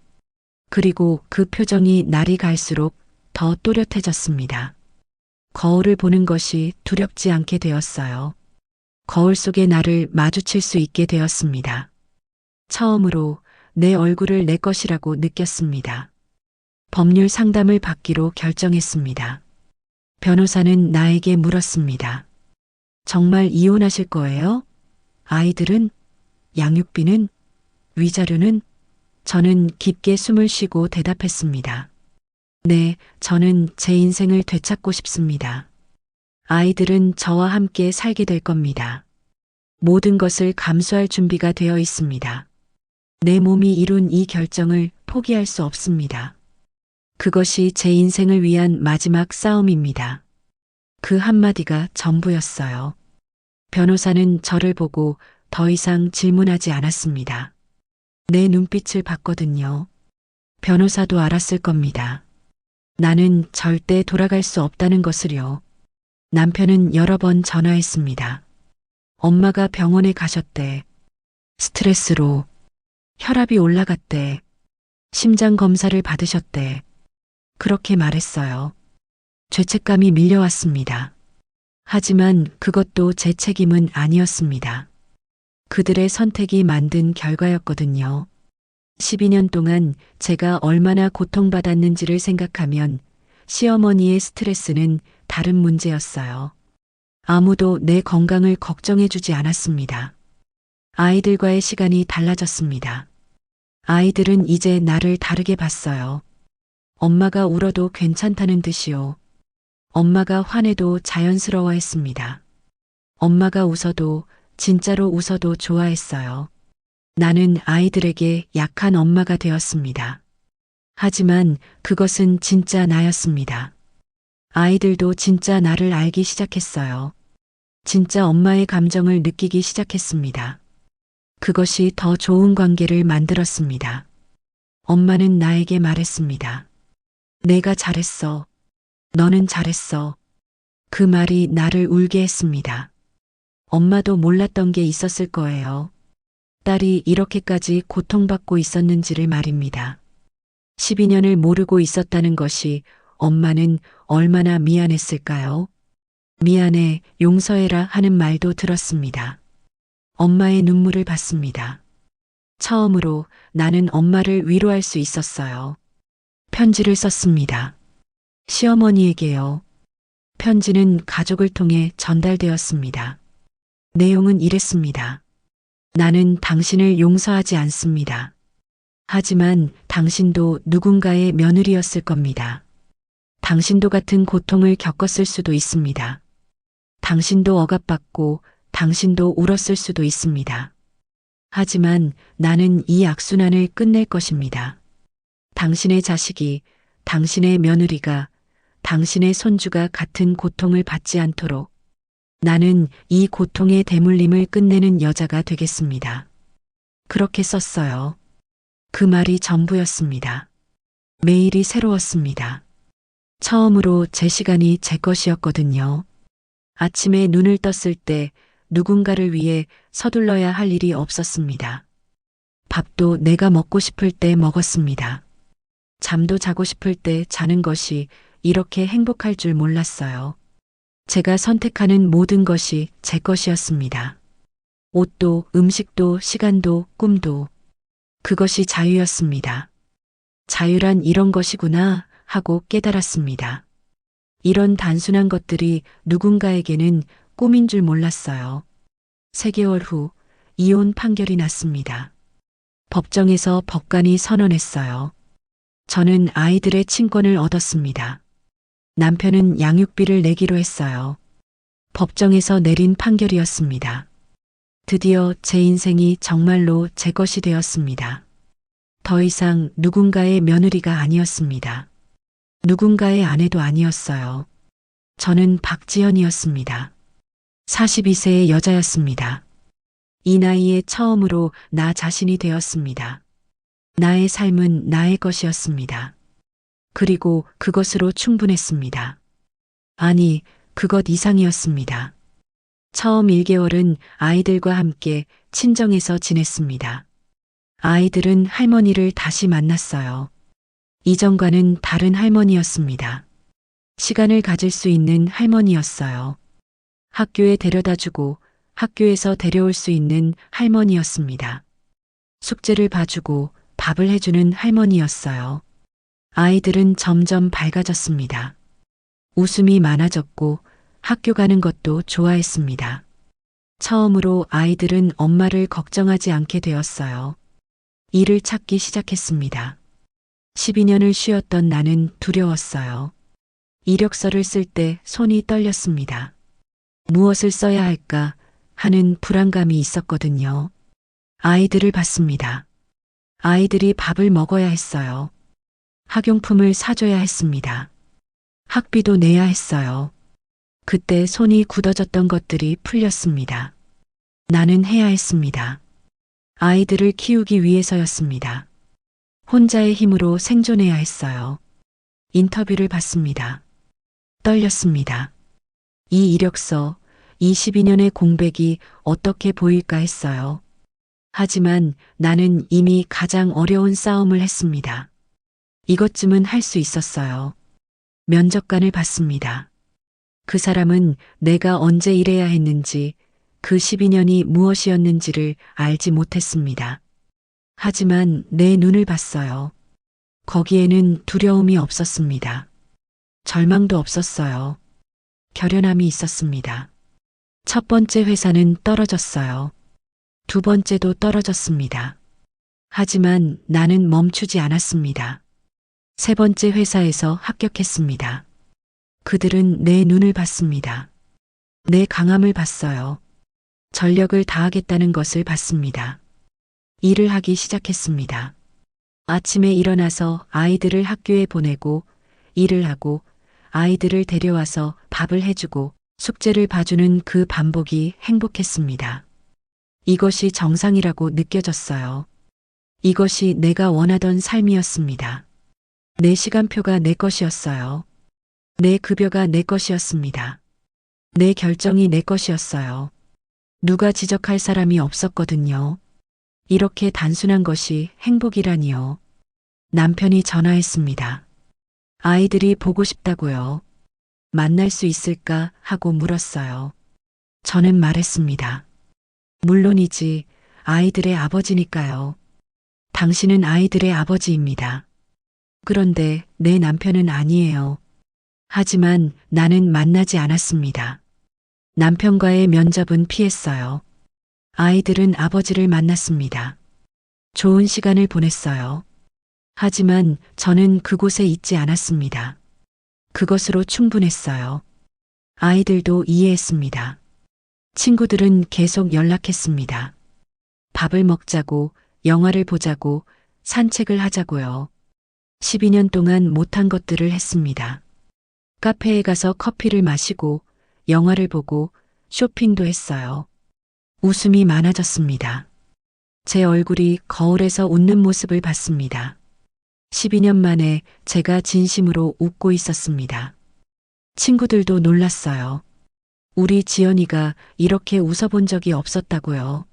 그리고 그 표정이 날이 갈수록 더 또렷해졌습니다. 거울을 보는 것이 두렵지 않게 되었어요. 거울 속의 나를 마주칠 수 있게 되었습니다. 처음으로 내 얼굴을 내 것이라고 느꼈습니다. 법률 상담을 받기로 결정했습니다. 변호사는 나에게 물었습니다. 정말 이혼하실 거예요? 아이들은? 양육비는? 위자료는? 저는 깊게 숨을 쉬고 대답했습니다. 네, 저는 제 인생을 되찾고 싶습니다. 아이들은 저와 함께 살게 될 겁니다. 모든 것을 감수할 준비가 되어 있습니다. 내 몸이 이룬 이 결정을 포기할 수 없습니다. 그것이 제 인생을 위한 마지막 싸움입니다. 그 한마디가 전부였어요. 변호사는 저를 보고 더 이상 질문하지 않았습니다. 내 눈빛을 봤거든요. 변호사도 알았을 겁니다. 나는 절대 돌아갈 수 없다는 것을요. 남편은 여러 번 전화했습니다. 엄마가 병원에 가셨대. 스트레스로 혈압이 올라갔대. 심장 검사를 받으셨대. 그렇게 말했어요. 죄책감이 밀려왔습니다. 하지만 그것도 제 책임은 아니었습니다. 그들의 선택이 만든 결과였거든요. 12년 동안 제가 얼마나 고통받았는지를 생각하면 시어머니의 스트레스는 다른 문제였어요. 아무도 내 건강을 걱정해주지 않았습니다. 아이들과의 시간이 달라졌습니다. 아이들은 이제 나를 다르게 봤어요. 엄마가 울어도 괜찮다는 듯이요. 엄마가 화내도 자연스러워했습니다. 엄마가 웃어도 진짜로 웃어도 좋아했어요. 나는 아이들에게 약한 엄마가 되었습니다. 하지만 그것은 진짜 나였습니다. 아이들도 진짜 나를 알기 시작했어요. 진짜 엄마의 감정을 느끼기 시작했습니다. 그것이 더 좋은 관계를 만들었습니다. 엄마는 나에게 말했습니다. 내가 잘했어. 너는 잘했어. 그 말이 나를 울게 했습니다. 엄마도 몰랐던 게 있었을 거예요. 딸이 이렇게까지 고통받고 있었는지를 말입니다. 12년을 모르고 있었다는 것이 엄마는 얼마나 미안했을까요? 미안해, 용서해라 하는 말도 들었습니다. 엄마의 눈물을 봤습니다. 처음으로 나는 엄마를 위로할 수 있었어요. 편지를 썼습니다. 시어머니에게요. 편지는 가족을 통해 전달되었습니다. 내용은 이랬습니다. 나는 당신을 용서하지 않습니다. 하지만 당신도 누군가의 며느리였을 겁니다. 당신도 같은 고통을 겪었을 수도 있습니다. 당신도 억압받고 당신도 울었을 수도 있습니다. 하지만 나는 이 악순환을 끝낼 것입니다. 당신의 자식이, 당신의 며느리가, 당신의 손주가 같은 고통을 받지 않도록 나는 이 고통의 대물림을 끝내는 여자가 되겠습니다. 그렇게 썼어요. 그 말이 전부였습니다. 매일이 새로웠습니다. 처음으로 제 시간이 제 것이었거든요. 아침에 눈을 떴을 때 누군가를 위해 서둘러야 할 일이 없었습니다. 밥도 내가 먹고 싶을 때 먹었습니다. 잠도 자고 싶을 때 자는 것이 이렇게 행복할 줄 몰랐어요. 제가 선택하는 모든 것이 제 것이었습니다. 옷도, 음식도, 시간도, 꿈도. 그것이 자유였습니다. 자유란 이런 것이구나 하고 깨달았습니다. 이런 단순한 것들이 누군가에게는 꿈인 줄 몰랐어요. 3개월 후 이혼 판결이 났습니다. 법정에서 법관이 선언했어요. 저는 아이들의 친권을 얻었습니다. 남편은 양육비를 내기로 했어요. 법정에서 내린 판결이었습니다. 드디어 제 인생이 정말로 제 것이 되었습니다. 더 이상 누군가의 며느리가 아니었습니다. 누군가의 아내도 아니었어요. 저는 박지연이었습니다. 42세의 여자였습니다. 이 나이에 처음으로 나 자신이 되었습니다. 나의 삶은 나의 것이었습니다. 그리고 그것으로 충분했습니다. 아니, 그것 이상이었습니다. 처음 1개월은 아이들과 함께 친정에서 지냈습니다. 아이들은 할머니를 다시 만났어요. 이전과는 다른 할머니였습니다. 시간을 가질 수 있는 할머니였어요. 학교에 데려다주고 학교에서 데려올 수 있는 할머니였습니다. 숙제를 봐주고 밥을 해주는 할머니였어요. 아이들은 점점 밝아졌습니다. 웃음이 많아졌고 학교 가는 것도 좋아했습니다. 처음으로 아이들은 엄마를 걱정하지 않게 되었어요. 일을 찾기 시작했습니다. 12년을 쉬었던 나는 두려웠어요. 이력서를 쓸 때 손이 떨렸습니다. 무엇을 써야 할까 하는 불안감이 있었거든요. 아이들을 봤습니다. 아이들이 밥을 먹어야 했어요. 학용품을 사줘야 했습니다. 학비도 내야 했어요. 그때 손이 굳어졌던 것들이 풀렸습니다. 나는 해야 했습니다. 아이들을 키우기 위해서였습니다. 혼자의 힘으로 생존해야 했어요. 인터뷰를 받습니다. 떨렸습니다. 이 이력서, 22년의 공백이 어떻게 보일까 했어요. 하지만 나는 이미 가장 어려운 싸움을 했습니다. 이것쯤은 할 수 있었어요. 면접관을 받습니다. 그 사람은 내가 언제 일해야 했는지, 그 12년이 무엇이었는지를 알지 못했습니다. 하지만 내 눈을 봤어요. 거기에는 두려움이 없었습니다. 절망도 없었어요. 결연함이 있었습니다. 첫 번째 회사는 떨어졌어요. 두 번째도 떨어졌습니다. 하지만 나는 멈추지 않았습니다. 세 번째 회사에서 합격했습니다. 그들은 내 눈을 봤습니다. 내 강함을 봤어요. 전력을 다하겠다는 것을 봤습니다. 일을 하기 시작했습니다. 아침에 일어나서 아이들을 학교에 보내고 일을 하고 아이들을 데려와서 밥을 해주고 숙제를 봐주는 그 반복이 행복했습니다. 이것이 정상이라고 느껴졌어요. 이것이 내가 원하던 삶이었습니다. 내 시간표가 내 것이었어요. 내 급여가 내 것이었습니다. 내 결정이 내 것이었어요. 누가 지적할 사람이 없었거든요. 이렇게 단순한 것이 행복이라니요. 남편이 전화했습니다. 아이들이 보고 싶다고요. 만날 수 있을까 하고 물었어요. 저는 말했습니다. 물론이지, 아이들의 아버지니까요. 당신은 아이들의 아버지입니다. 그런데 내 남편은 아니에요. 하지만 나는 만나지 않았습니다. 남편과의 면접은 피했어요. 아이들은 아버지를 만났습니다. 좋은 시간을 보냈어요. 하지만 저는 그곳에 있지 않았습니다. 그것으로 충분했어요. 아이들도 이해했습니다. 친구들은 계속 연락했습니다. 밥을 먹자고, 영화를 보자고, 산책을 하자고요. 12년 동안 못한 것들을 했습니다. 카페에 가서 커피를 마시고, 영화를 보고, 쇼핑도 했어요. 웃음이 많아졌습니다. 제 얼굴이 거울에서 웃는 모습을 봤습니다. 12년 만에 제가 진심으로 웃고 있었습니다. 친구들도 놀랐어요. 우리 지연이가 이렇게 웃어본 적이 없었다고요.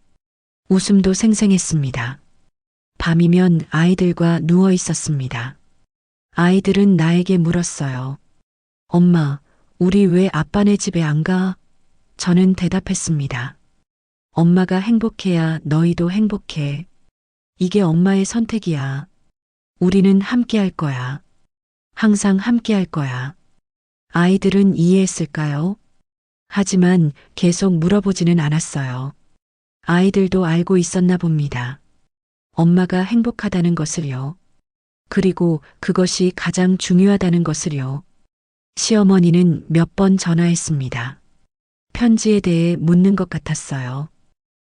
웃음도 생생했습니다. 밤이면 아이들과 누워 있었습니다. 아이들은 나에게 물었어요. 엄마, 우리 왜 아빠네 집에 안 가? 저는 대답했습니다. 엄마가 행복해야 너희도 행복해. 이게 엄마의 선택이야. 우리는 함께 할 거야. 항상 함께 할 거야. 아이들은 이해했을까요? 하지만 계속 물어보지는 않았어요. 아이들도 알고 있었나 봅니다. 엄마가 행복하다는 것을요. 그리고 그것이 가장 중요하다는 것을요. 시어머니는 몇 번 전화했습니다. 편지에 대해 묻는 것 같았어요.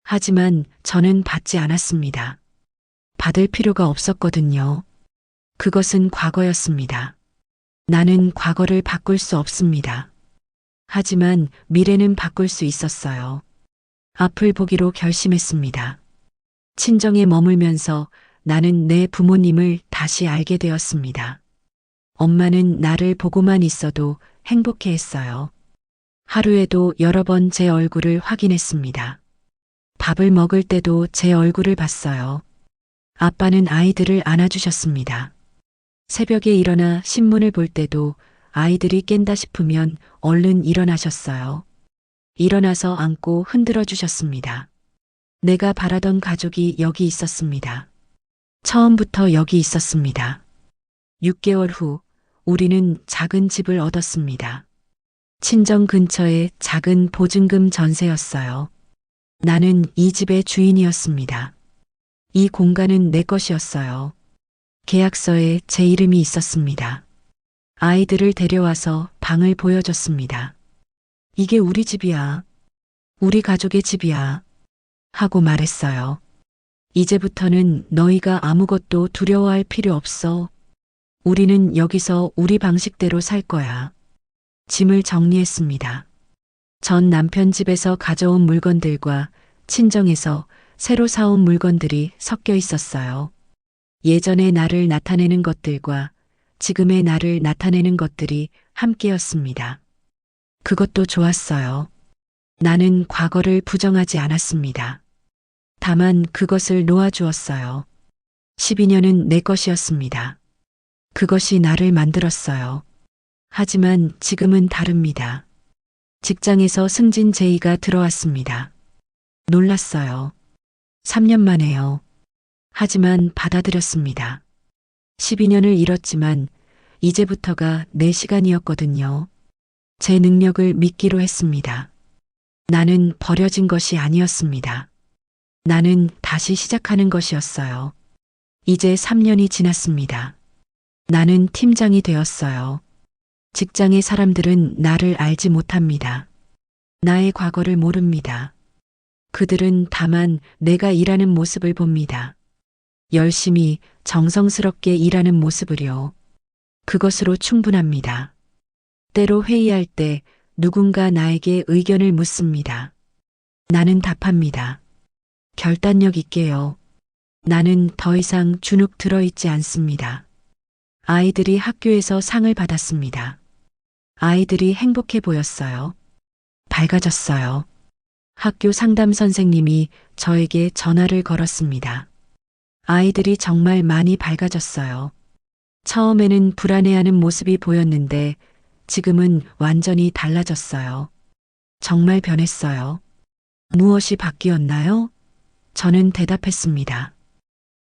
하지만 저는 받지 않았습니다. 받을 필요가 없었거든요. 그것은 과거였습니다. 나는 과거를 바꿀 수 없습니다. 하지만 미래는 바꿀 수 있었어요. 앞을 보기로 결심했습니다. 친정에 머물면서 나는 내 부모님을 다시 알게 되었습니다. 엄마는 나를 보고만 있어도 행복해 했어요. 하루에도 여러 번 제 얼굴을 확인했습니다. 밥을 먹을 때도 제 얼굴을 봤어요. 아빠는 아이들을 안아주셨습니다. 새벽에 일어나 신문을 볼 때도 아이들이 깬다 싶으면 얼른 일어나셨어요. 일어나서 안고 흔들어 주셨습니다. 내가 바라던 가족이 여기 있었습니다. 처음부터 여기 있었습니다. 6개월 후 우리는 작은 집을 얻었습니다. 친정 근처에 작은 보증금 전세였어요. 나는 이 집의 주인이었습니다. 이 공간은 내 것이었어요. 계약서에 제 이름이 있었습니다. 아이들을 데려와서 방을 보여줬습니다. 이게 우리 집이야. 우리 가족의 집이야. 하고 말했어요. 이제부터는 너희가 아무것도 두려워할 필요 없어. 우리는 여기서 우리 방식대로 살 거야. 짐을 정리했습니다. 전 남편 집에서 가져온 물건들과 친정에서 새로 사온 물건들이 섞여 있었어요. 예전의 나를 나타내는 것들과 지금의 나를 나타내는 것들이 함께였습니다. 그것도 좋았어요. 나는 과거를 부정하지 않았습니다. 다만 그것을 놓아주었어요. 12년은 내 것이었습니다. 그것이 나를 만들었어요. 하지만 지금은 다릅니다. 직장에서 승진 제의가 들어왔습니다. 놀랐어요. 3년 만에요. 하지만 받아들였습니다. 12년을 잃었지만 이제부터가 내 시간이었거든요. 제 능력을 믿기로 했습니다. 나는 버려진 것이 아니었습니다. 나는 다시 시작하는 것이었어요. 이제 3년이 지났습니다. 나는 팀장이 되었어요. 직장의 사람들은 나를 알지 못합니다. 나의 과거를 모릅니다. 그들은 다만 내가 일하는 모습을 봅니다. 열심히 정성스럽게 일하는 모습을요. 그것으로 충분합니다. 때로 회의할 때 누군가 나에게 의견을 묻습니다. 나는 답합니다. 결단력 있게요. 나는 더 이상 주눅 들어있지 않습니다. 아이들이 학교에서 상을 받았습니다. 아이들이 행복해 보였어요. 밝아졌어요. 학교 상담 선생님이 저에게 전화를 걸었습니다. 아이들이 정말 많이 밝아졌어요. 처음에는 불안해하는 모습이 보였는데 지금은 완전히 달라졌어요. 정말 변했어요. 무엇이 바뀌었나요? 저는 대답했습니다.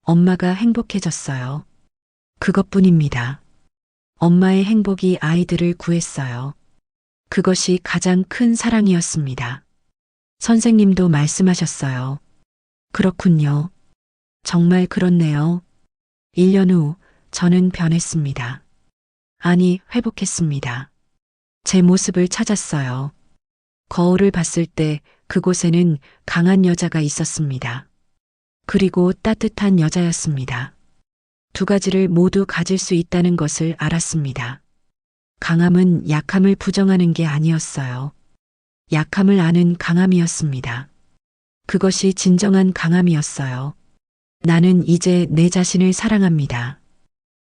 엄마가 행복해졌어요. 그것뿐입니다. 엄마의 행복이 아이들을 구했어요. 그것이 가장 큰 사랑이었습니다. 선생님도 말씀하셨어요. 그렇군요. 정말 그렇네요. 1년 후 저는 변했습니다. 아니, 회복했습니다. 제 모습을 찾았어요. 거울을 봤을 때 그곳에는 강한 여자가 있었습니다. 그리고 따뜻한 여자였습니다. 두 가지를 모두 가질 수 있다는 것을 알았습니다. 강함은 약함을 부정하는 게 아니었어요. 약함을 아는 강함이었습니다. 그것이 진정한 강함이었어요. 나는 이제 내 자신을 사랑합니다.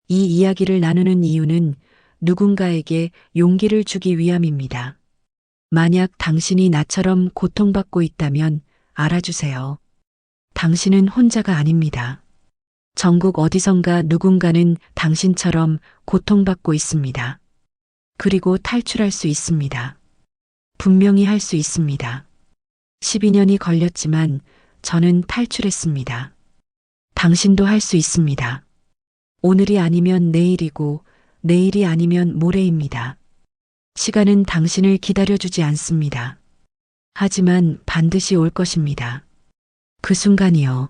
이 이야기를 나누는 이유는 누군가에게 용기를 주기 위함입니다. 만약 당신이 나처럼 고통받고 있다면 알아주세요. 당신은 혼자가 아닙니다. 전국 어디선가 누군가는 당신처럼 고통받고 있습니다. 그리고 탈출할 수 있습니다. 분명히 할 수 있습니다. 12년이 걸렸지만 저는 탈출했습니다. 당신도 할 수 있습니다. 오늘이 아니면 내일이고 내일이 아니면 모레입니다. 시간은 당신을 기다려주지 않습니다. 하지만 반드시 올 것입니다. 그 순간이요.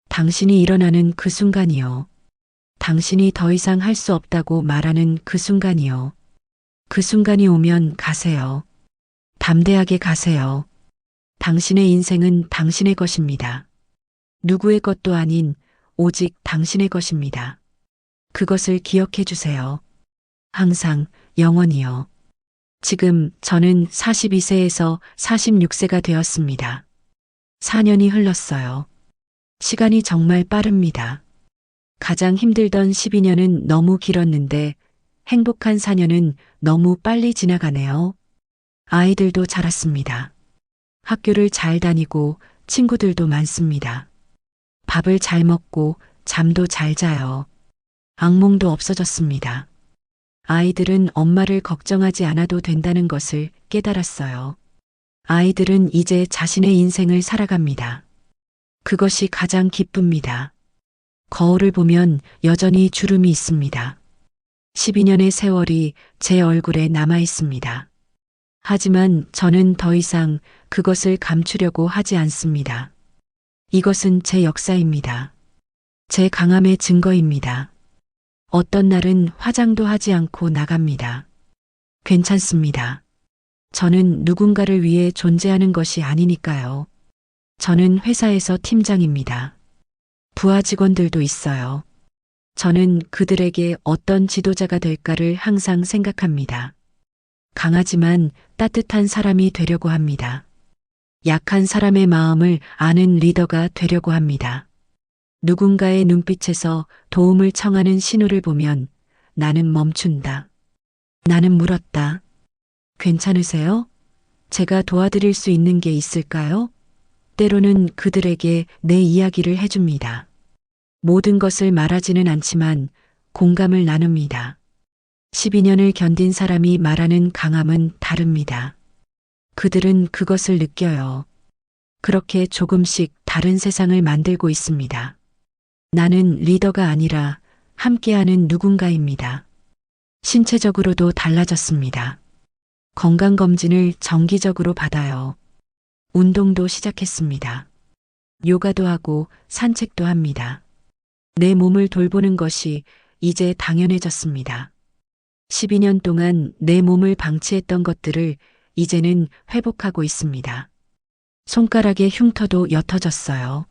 당신이 일어나는 그 순간이요. 당신이 더 이상 할 수 없다고 말하는 그 순간이요. 그 순간이 오면 가세요. 담대하게 가세요. 당신의 인생은 당신의 것입니다. 누구의 것도 아닌 오직 당신의 것입니다. 그것을 기억해 주세요. 항상 영원히요. 지금 저는 42세에서 46세가 되었습니다. 4년이 흘렀어요. 시간이 정말 빠릅니다. 가장 힘들던 12년은 너무 길었는데 행복한 4년은 너무 빨리 지나가네요. 아이들도 자랐습니다. 학교를 잘 다니고 친구들도 많습니다. 밥을 잘 먹고 잠도 잘 자요. 악몽도 없어졌습니다. 아이들은 엄마를 걱정하지 않아도 된다는 것을 깨달았어요. 아이들은 이제 자신의 인생을 살아갑니다. 그것이 가장 기쁩니다. 거울을 보면 여전히 주름이 있습니다. 12년의 세월이 제 얼굴에 남아 있습니다. 하지만 저는 더 이상 그것을 감추려고 하지 않습니다. 이것은 제 역사입니다. 제 강함의 증거입니다. 어떤 날은 화장도 하지 않고 나갑니다. 괜찮습니다. 저는 누군가를 위해 존재하는 것이 아니니까요. 저는 회사에서 팀장입니다. 부하 직원들도 있어요. 저는 그들에게 어떤 지도자가 될까를 항상 생각합니다. 강하지만 따뜻한 사람이 되려고 합니다. 약한 사람의 마음을 아는 리더가 되려고 합니다. 누군가의 눈빛에서 도움을 청하는 신호를 보면 나는 멈춘다. 나는 물었다. 괜찮으세요? 제가 도와드릴 수 있는 게 있을까요? 때로는 그들에게 내 이야기를 해줍니다. 모든 것을 말하지는 않지만 공감을 나눕니다. 12년을 견딘 사람이 말하는 강함은 다릅니다. 그들은 그것을 느껴요. 그렇게 조금씩 다른 세상을 만들고 있습니다. 나는 리더가 아니라 함께하는 누군가입니다. 신체적으로도 달라졌습니다. 건강검진을 정기적으로 받아요. 운동도 시작했습니다. 요가도 하고 산책도 합니다. 내 몸을 돌보는 것이 이제 당연해졌습니다. 12년 동안 내 몸을 방치했던 것들을 이제는 회복하고 있습니다. 손가락의 흉터도 옅어졌어요.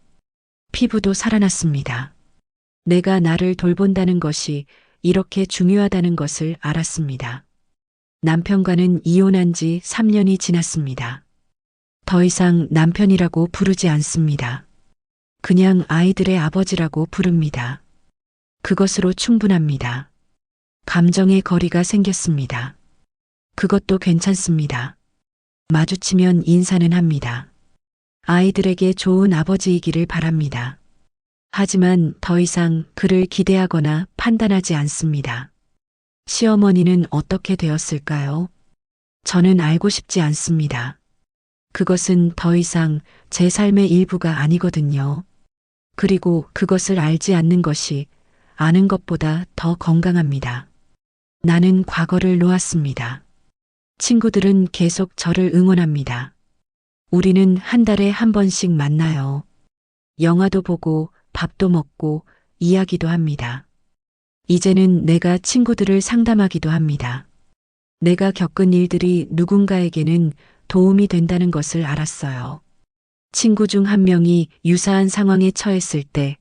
피부도 살아났습니다. 내가 나를 돌본다는 것이 이렇게 중요하다는 것을 알았습니다. 남편과는 이혼한 지 3년이 지났습니다. 더 이상 남편이라고 부르지 않습니다. 그냥 아이들의 아버지라고 부릅니다. 그것으로 충분합니다. 감정의 거리가 생겼습니다. 그것도 괜찮습니다. 마주치면 인사는 합니다. 아이들에게 좋은 아버지이기를 바랍니다. 하지만 더 이상 그를 기대하거나 판단하지 않습니다. 시어머니는 어떻게 되었을까요? 저는 알고 싶지 않습니다. 그것은 더 이상 제 삶의 일부가 아니거든요. 그리고 그것을 알지 않는 것이 아는 것보다 더 건강합니다. 나는 과거를 놓았습니다. 친구들은 계속 저를 응원합니다. 우리는 한 달에 한 번씩 만나요. 영화도 보고 밥도 먹고 이야기도 합니다. 이제는 내가 친구들을 상담하기도 합니다. 내가 겪은 일들이 누군가에게는 도움이 된다는 것을 알았어요. 친구 중 한 명이 유사한 상황에 처했을 때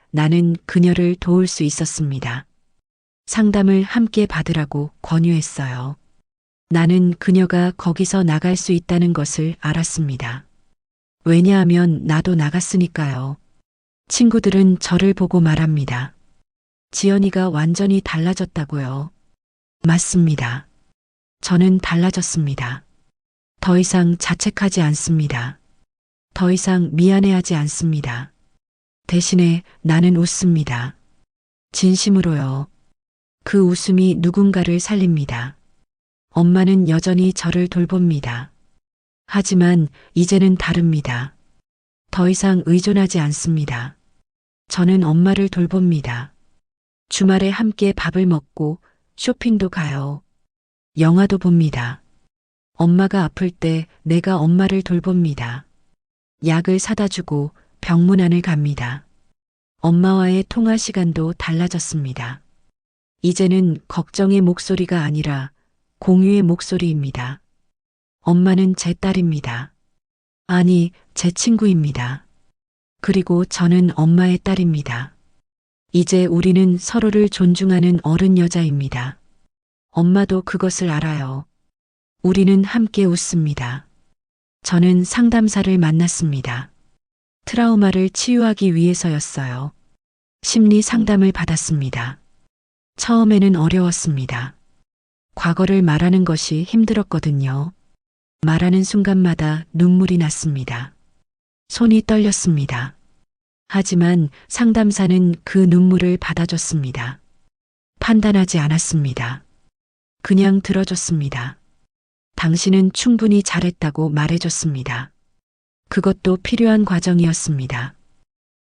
나는 그녀를 도울 수 있었습니다. 상담을 함께 받으라고 권유했어요. 나는 그녀가 거기서 나갈 수 있다는 것을 알았습니다. 왜냐하면 나도 나갔으니까요. 친구들은 저를 보고 말합니다. 지연이가 완전히 달라졌다고요. 맞습니다. 저는 달라졌습니다. 더 이상 자책하지 않습니다. 더 이상 미안해하지 않습니다. 대신에 나는 웃습니다. 진심으로요. 그 웃음이 누군가를 살립니다. 엄마는 여전히 저를 돌봅니다. 하지만 이제는 다릅니다. 더 이상 의존하지 않습니다. 저는 엄마를 돌봅니다. 주말에 함께 밥을 먹고 쇼핑도 가요. 영화도 봅니다. 엄마가 아플 때 내가 엄마를 돌봅니다. 약을 사다 주고 병문안을 갑니다. 엄마와의 통화 시간도 달라졌습니다. 이제는 걱정의 목소리가 아니라 공유의 목소리입니다. 엄마는 제 딸입니다. 아니, 제 친구입니다. 그리고 저는 엄마의 딸입니다. 이제 우리는 서로를 존중하는 어른 여자입니다. 엄마도 그것을 알아요. 우리는 함께 웃습니다. 저는 상담사를 만났습니다. 트라우마를 치유하기 위해서였어요. 심리 상담을 받았습니다. 처음에는 어려웠습니다. 과거를 말하는 것이 힘들었거든요. 말하는 순간마다 눈물이 났습니다. 손이 떨렸습니다. 하지만 상담사는 그 눈물을 받아줬습니다. 판단하지 않았습니다. 그냥 들어줬습니다. 당신은 충분히 잘했다고 말해줬습니다. 그것도 필요한 과정이었습니다.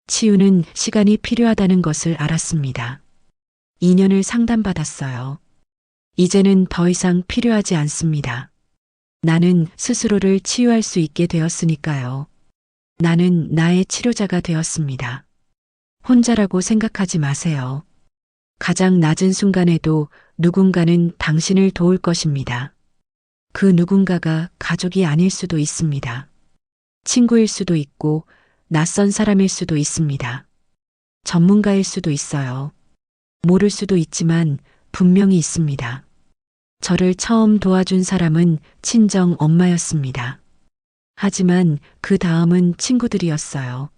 치유는 시간이 필요하다는 것을 알았습니다. 2년을 상담받았어요. 이제는 더 이상 필요하지 않습니다. 나는 스스로를 치유할 수 있게 되었으니까요. 나는 나의 치료자가 되었습니다. 혼자라고 생각하지 마세요. 가장 낮은 순간에도 누군가는 당신을 도울 것입니다. 그 누군가가 가족이 아닐 수도 있습니다. 친구일 수도 있고 낯선 사람일 수도 있습니다. 전문가일 수도 있어요. 모를 수도 있지만 분명히 있습니다. 저를 처음 도와준 사람은 친정 엄마였습니다. 하지만 그 다음은 친구들이었어요.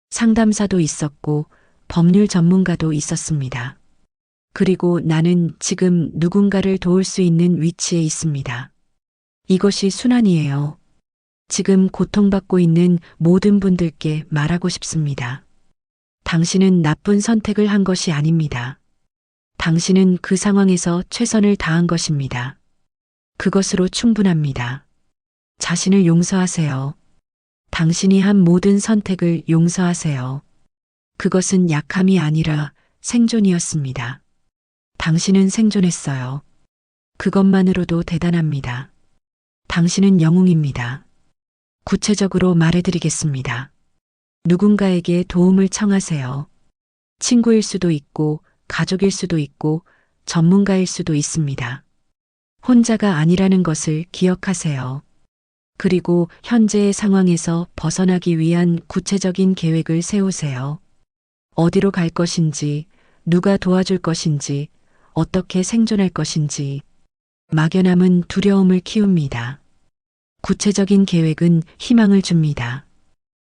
상담사도 있었고 법률 전문가도 있었습니다. 그리고 나는 지금 누군가를 도울 수 있는 위치에 있습니다. 이것이 순환이에요. 지금 고통받고 있는 모든 분들께 말하고 싶습니다. 당신은 나쁜 선택을 한 것이 아닙니다. 당신은 그 상황에서 최선을 다한 것입니다. 그것으로 충분합니다. 자신을 용서하세요. 당신이 한 모든 선택을 용서하세요. 그것은 약함이 아니라 생존이었습니다. 당신은 생존했어요. 그것만으로도 대단합니다. 당신은 영웅입니다. 구체적으로 말해드리겠습니다. 누군가에게 도움을 청하세요. 친구일 수도 있고, 가족일 수도 있고, 전문가일 수도 있습니다. 혼자가 아니라는 것을 기억하세요. 그리고 현재의 상황에서 벗어나기 위한 구체적인 계획을 세우세요. 어디로 갈 것인지, 누가 도와줄 것인지, 어떻게 생존할 것인지. 막연함은 두려움을 키웁니다. 구체적인 계획은 희망을 줍니다.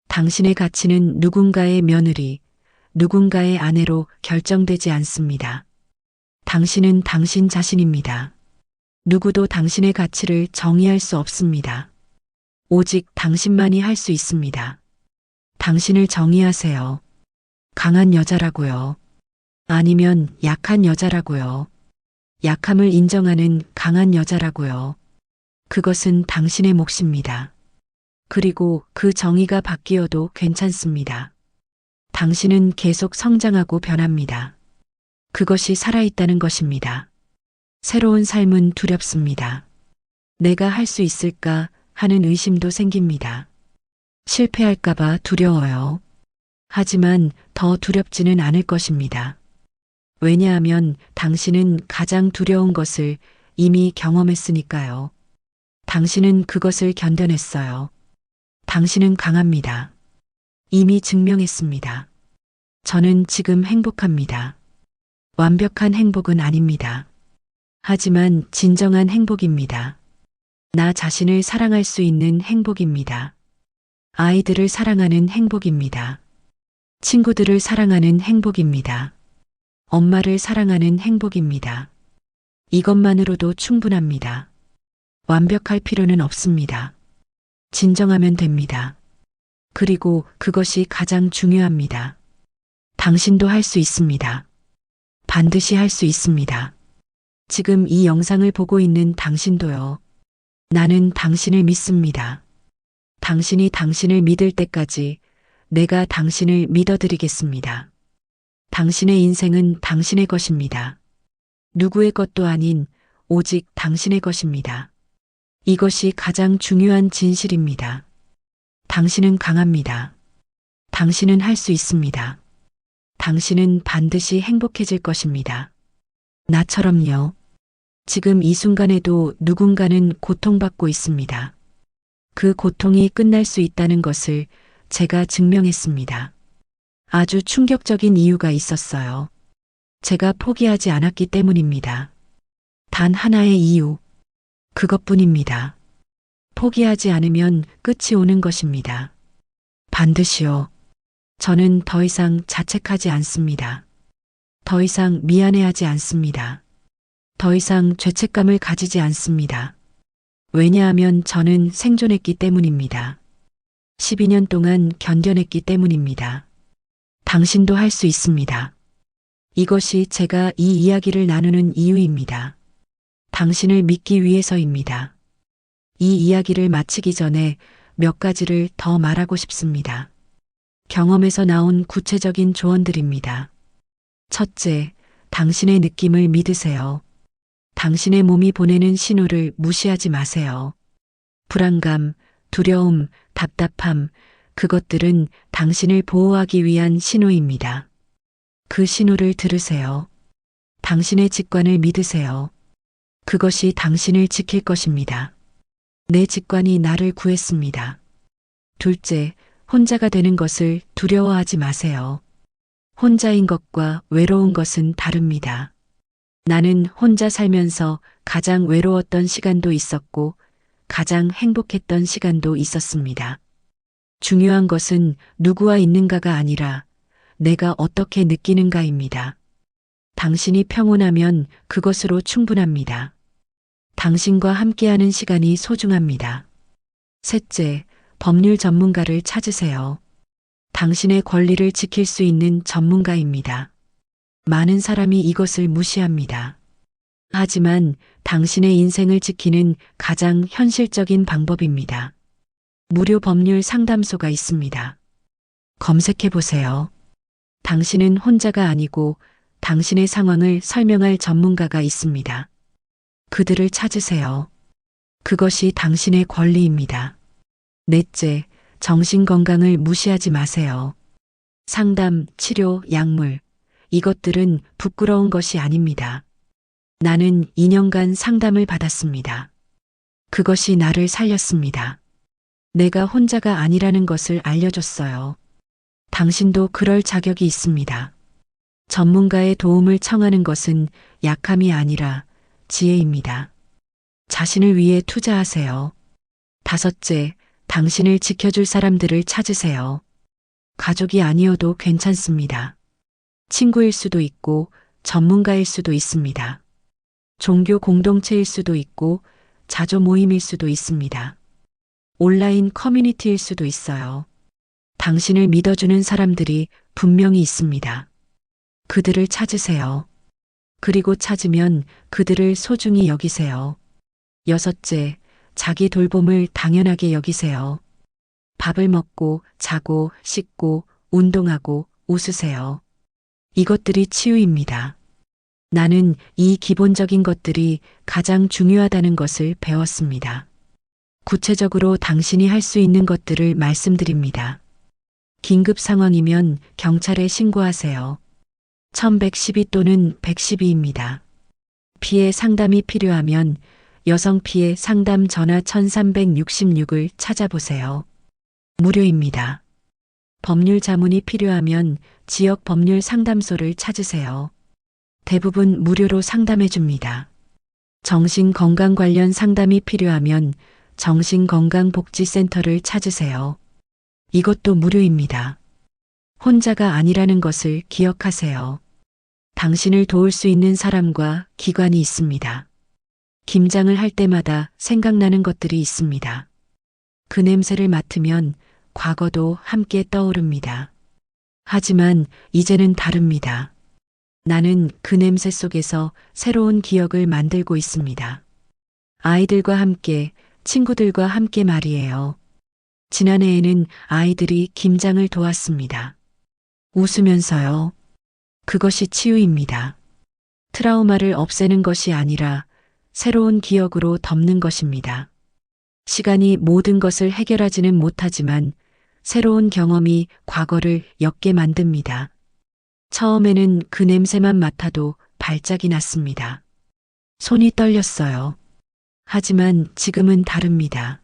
당신의 가치는 누군가의 며느리, 누군가의 아내로 결정되지 않습니다. 당신은 당신 자신입니다. 누구도 당신의 가치를 정의할 수 없습니다. 오직 당신만이 할 수 있습니다. 당신을 정의하세요. 강한 여자라고요. 아니면 약한 여자라고요. 약함을 인정하는 강한 여자라고요. 그것은 당신의 몫입니다. 그리고 그 정의가 바뀌어도 괜찮습니다. 당신은 계속 성장하고 변합니다. 그것이 살아있다는 것입니다. 새로운 삶은 두렵습니다. 내가 할 수 있을까 하는 의심도 생깁니다. 실패할까봐 두려워요. 하지만 더 두렵지는 않을 것입니다. 왜냐하면 당신은 가장 두려운 것을 이미 경험했으니까요. 당신은 그것을 견뎌냈어요. 당신은 강합니다. 이미 증명했습니다. 저는 지금 행복합니다. 완벽한 행복은 아닙니다. 하지만 진정한 행복입니다. 나 자신을 사랑할 수 있는 행복입니다. 아이들을 사랑하는 행복입니다. 친구들을 사랑하는 행복입니다. 엄마를 사랑하는 행복입니다. 이것만으로도 충분합니다. 완벽할 필요는 없습니다. 진정하면 됩니다. 그리고 그것이 가장 중요합니다. 당신도 할 수 있습니다. 반드시 할 수 있습니다. 지금 이 영상을 보고 있는 당신도요. 나는 당신을 믿습니다. 당신이 당신을 믿을 때까지 내가 당신을 믿어드리겠습니다. 당신의 인생은 당신의 것입니다. 누구의 것도 아닌 오직 당신의 것입니다. 이것이 가장 중요한 진실입니다. 당신은 강합니다. 당신은 할 수 있습니다. 당신은 반드시 행복해질 것입니다. 나처럼요. 지금 이 순간에도 누군가는 고통받고 있습니다. 그 고통이 끝날 수 있다는 것을 제가 증명했습니다. 아주 충격적인 이유가 있었어요. 제가 포기하지 않았기 때문입니다. 단 하나의 이유. 그것뿐입니다. 포기하지 않으면 끝이 오는 것입니다. 반드시요. 저는 더 이상 자책하지 않습니다. 더 이상 미안해하지 않습니다. 더 이상 죄책감을 가지지 않습니다. 왜냐하면 저는 생존했기 때문입니다. 12년 동안 견뎌냈기 때문입니다. 당신도 할 수 있습니다. 이것이 제가 이 이야기를 나누는 이유입니다. 당신을 믿기 위해서입니다. 이 이야기를 마치기 전에 몇 가지를 더 말하고 싶습니다. 경험에서 나온 구체적인 조언들입니다. 첫째, 당신의 느낌을 믿으세요. 당신의 몸이 보내는 신호를 무시하지 마세요. 불안감, 두려움, 답답함, 그것들은 당신을 보호하기 위한 신호입니다. 그 신호를 들으세요. 당신의 직관을 믿으세요. 그것이 당신을 지킬 것입니다. 내 직관이 나를 구했습니다. 둘째, 혼자가 되는 것을 두려워하지 마세요. 혼자인 것과 외로운 것은 다릅니다. 나는 혼자 살면서 가장 외로웠던 시간도 있었고 가장 행복했던 시간도 있었습니다. 중요한 것은 누구와 있는가가 아니라 내가 어떻게 느끼는가입니다. 당신이 평온하면 그것으로 충분합니다. 당신과 함께하는 시간이 소중합니다. 셋째, 법률 전문가를 찾으세요. 당신의 권리를 지킬 수 있는 전문가입니다. 많은 사람이 이것을 무시합니다. 하지만 당신의 인생을 지키는 가장 현실적인 방법입니다. 무료 법률 상담소가 있습니다. 검색해 보세요. 당신은 혼자가 아니고 당신의 상황을 설명할 전문가가 있습니다. 그들을 찾으세요. 그것이 당신의 권리입니다. 넷째, 정신 건강을 무시하지 마세요. 상담, 치료, 약물, 이것들은 부끄러운 것이 아닙니다. 나는 2년간 상담을 받았습니다. 그것이 나를 살렸습니다. 내가 혼자가 아니라는 것을 알려줬어요. 당신도 그럴 자격이 있습니다. 전문가의 도움을 청하는 것은 약함이 아니라 지혜입니다. 자신을 위해 투자하세요. 다섯째, 당신을 지켜줄 사람들을 찾으세요. 가족이 아니어도 괜찮습니다. 친구일 수도 있고 전문가일 수도 있습니다. 종교 공동체일 수도 있고 자조 모임일 수도 있습니다. 온라인 커뮤니티일 수도 있어요. 당신을 믿어주는 사람들이 분명히 있습니다. 그들을 찾으세요. 그리고 찾으면 그들을 소중히 여기세요. 여섯째, 자기 돌봄을 당연하게 여기세요. 밥을 먹고 자고 씻고 운동하고 웃으세요. 이것들이 치유입니다. 나는 이 기본적인 것들이 가장 중요하다는 것을 배웠습니다. 구체적으로 당신이 할 수 있는 것들을 말씀드립니다. 긴급 상황이면 경찰에 신고하세요. 1112 또는 112입니다. 피해 상담이 필요하면 여성 피해 상담 전화 1366을 찾아보세요. 무료입니다. 법률 자문이 필요하면 지역 법률 상담소를 찾으세요. 대부분 무료로 상담해 줍니다. 정신건강 관련 상담이 필요하면 정신건강복지센터를 찾으세요. 이것도 무료입니다. 혼자가 아니라는 것을 기억하세요. 당신을 도울 수 있는 사람과 기관이 있습니다. 김장을 할 때마다 생각나는 것들이 있습니다. 그 냄새를 맡으면 과거도 함께 떠오릅니다. 하지만 이제는 다릅니다. 나는 그 냄새 속에서 새로운 기억을 만들고 있습니다. 아이들과 함께, 친구들과 함께 말이에요. 지난해에는 아이들이 김장을 도왔습니다. 웃으면서요. 그것이 치유입니다. 트라우마를 없애는 것이 아니라 새로운 기억으로 덮는 것입니다. 시간이 모든 것을 해결하지는 못하지만 새로운 경험이 과거를 옅게 만듭니다. 처음에는 그 냄새만 맡아도 발작이 났습니다. 손이 떨렸어요. 하지만 지금은 다릅니다.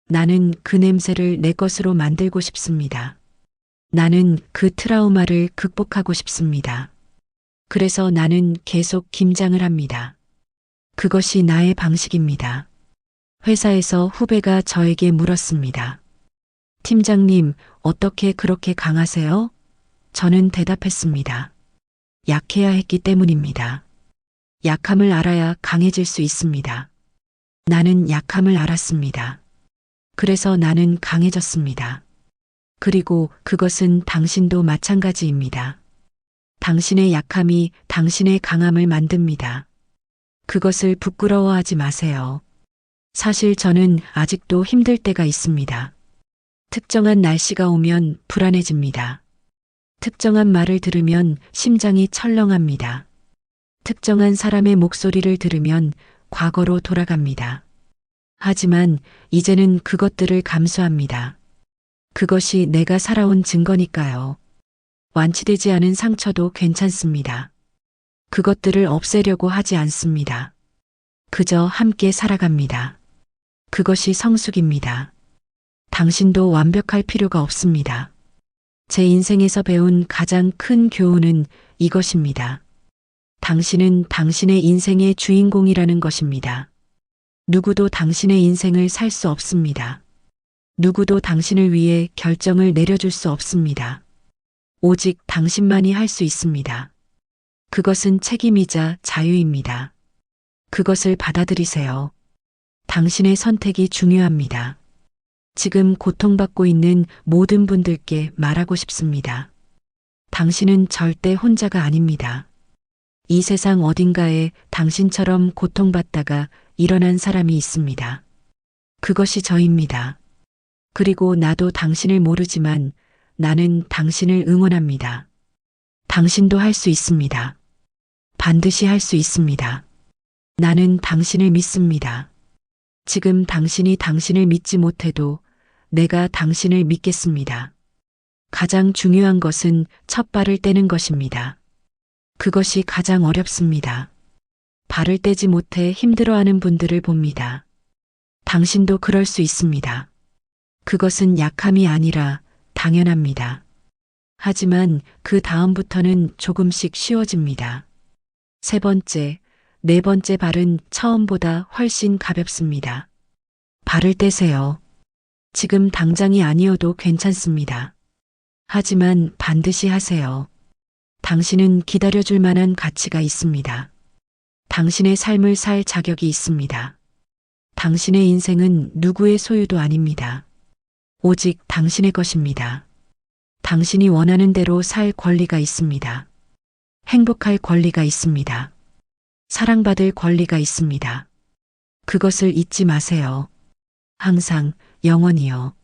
나는 그 냄새를 내 것으로 만들고 싶습니다. 나는 그 트라우마를 극복하고 싶습니다. 그래서 나는 계속 김장을 합니다. 그것이 나의 방식입니다. 회사에서 후배가 저에게 물었습니다. 팀장님, 어떻게 그렇게 강하세요? 저는 대답했습니다. 약해야 했기 때문입니다. 약함을 알아야 강해질 수 있습니다. 나는 약함을 알았습니다. 그래서 나는 강해졌습니다. 그리고 그것은 당신도 마찬가지입니다. 당신의 약함이 당신의 강함을 만듭니다. 그것을 부끄러워하지 마세요. 사실 저는 아직도 힘들 때가 있습니다. 특정한 날씨가 오면 불안해집니다. 특정한 말을 들으면 심장이 철렁합니다. 특정한 사람의 목소리를 들으면 과거로 돌아갑니다. 하지만 이제는 그것들을 감수합니다. 그것이 내가 살아온 증거니까요. 완치되지 않은 상처도 괜찮습니다. 그것들을 없애려고 하지 않습니다. 그저 함께 살아갑니다. 그것이 성숙입니다. 당신도 완벽할 필요가 없습니다. 제 인생에서 배운 가장 큰 교훈은 이것입니다. 당신은 당신의 인생의 주인공이라는 것입니다. 누구도 당신의 인생을 살 수 없습니다. 누구도 당신을 위해 결정을 내려줄 수 없습니다. 오직 당신만이 할 수 있습니다. 그것은 책임이자 자유입니다. 그것을 받아들이세요. 당신의 선택이 중요합니다. 지금 고통받고 있는 모든 분들께 말하고 싶습니다. 당신은 절대 혼자가 아닙니다. 이 세상 어딘가에 당신처럼 고통받다가 일어난 사람이 있습니다. 그것이 저입니다. 그리고 나도 당신을 모르지만 나는 당신을 응원합니다. 당신도 할 수 있습니다. 반드시 할 수 있습니다. 나는 당신을 믿습니다. 지금 당신이 당신을 믿지 못해도 내가 당신을 믿겠습니다. 가장 중요한 것은 첫 발을 떼는 것입니다. 그것이 가장 어렵습니다. 발을 떼지 못해 힘들어하는 분들을 봅니다. 당신도 그럴 수 있습니다. 그것은 약함이 아니라 당연합니다. 하지만 그 다음부터는 조금씩 쉬워집니다. 세 번째, 네 번째 발은 처음보다 훨씬 가볍습니다. 발을 떼세요. 지금 당장이 아니어도 괜찮습니다. 하지만 반드시 하세요. 당신은 기다려줄 만한 가치가 있습니다. 당신의 삶을 살 자격이 있습니다. 당신의 인생은 누구의 소유도 아닙니다. 오직 당신의 것입니다. 당신이 원하는 대로 살 권리가 있습니다. 행복할 권리가 있습니다. 사랑받을 권리가 있습니다. 그것을 잊지 마세요. 항상, 영원히요.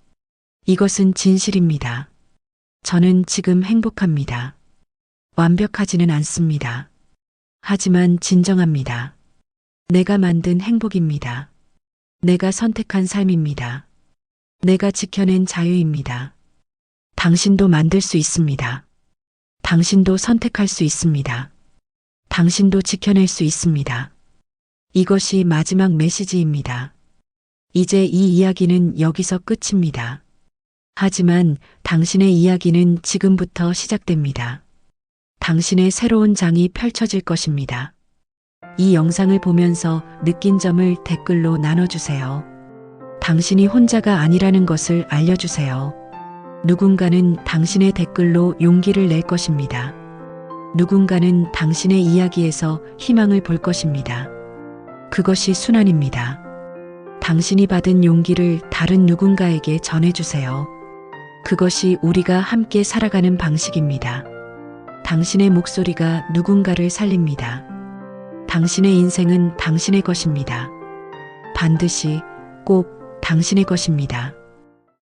이것은 진실입니다. 저는 지금 행복합니다. 완벽하지는 않습니다. 하지만 진정합니다. 내가 만든 행복입니다. 내가 선택한 삶입니다. 내가 지켜낸 자유입니다. 당신도 만들 수 있습니다. 당신도 선택할 수 있습니다. 당신도 지켜낼 수 있습니다. 이것이 마지막 메시지입니다. 이제 이 이야기는 여기서 끝입니다. 하지만 당신의 이야기는 지금부터 시작됩니다. 당신의 새로운 장이 펼쳐질 것입니다. 이 영상을 보면서 느낀 점을 댓글로 나눠주세요. 당신이 혼자가 아니라는 것을 알려주세요. 누군가는 당신의 댓글로 용기를 낼 것입니다. 누군가는 당신의 이야기에서 희망을 볼 것입니다. 그것이 순환입니다. 당신이 받은 용기를 다른 누군가에게 전해주세요. 그것이 우리가 함께 살아가는 방식입니다. 당신의 목소리가 누군가를 살립니다. 당신의 인생은 당신의 것입니다. 반드시 꼭 당신의 것입니다.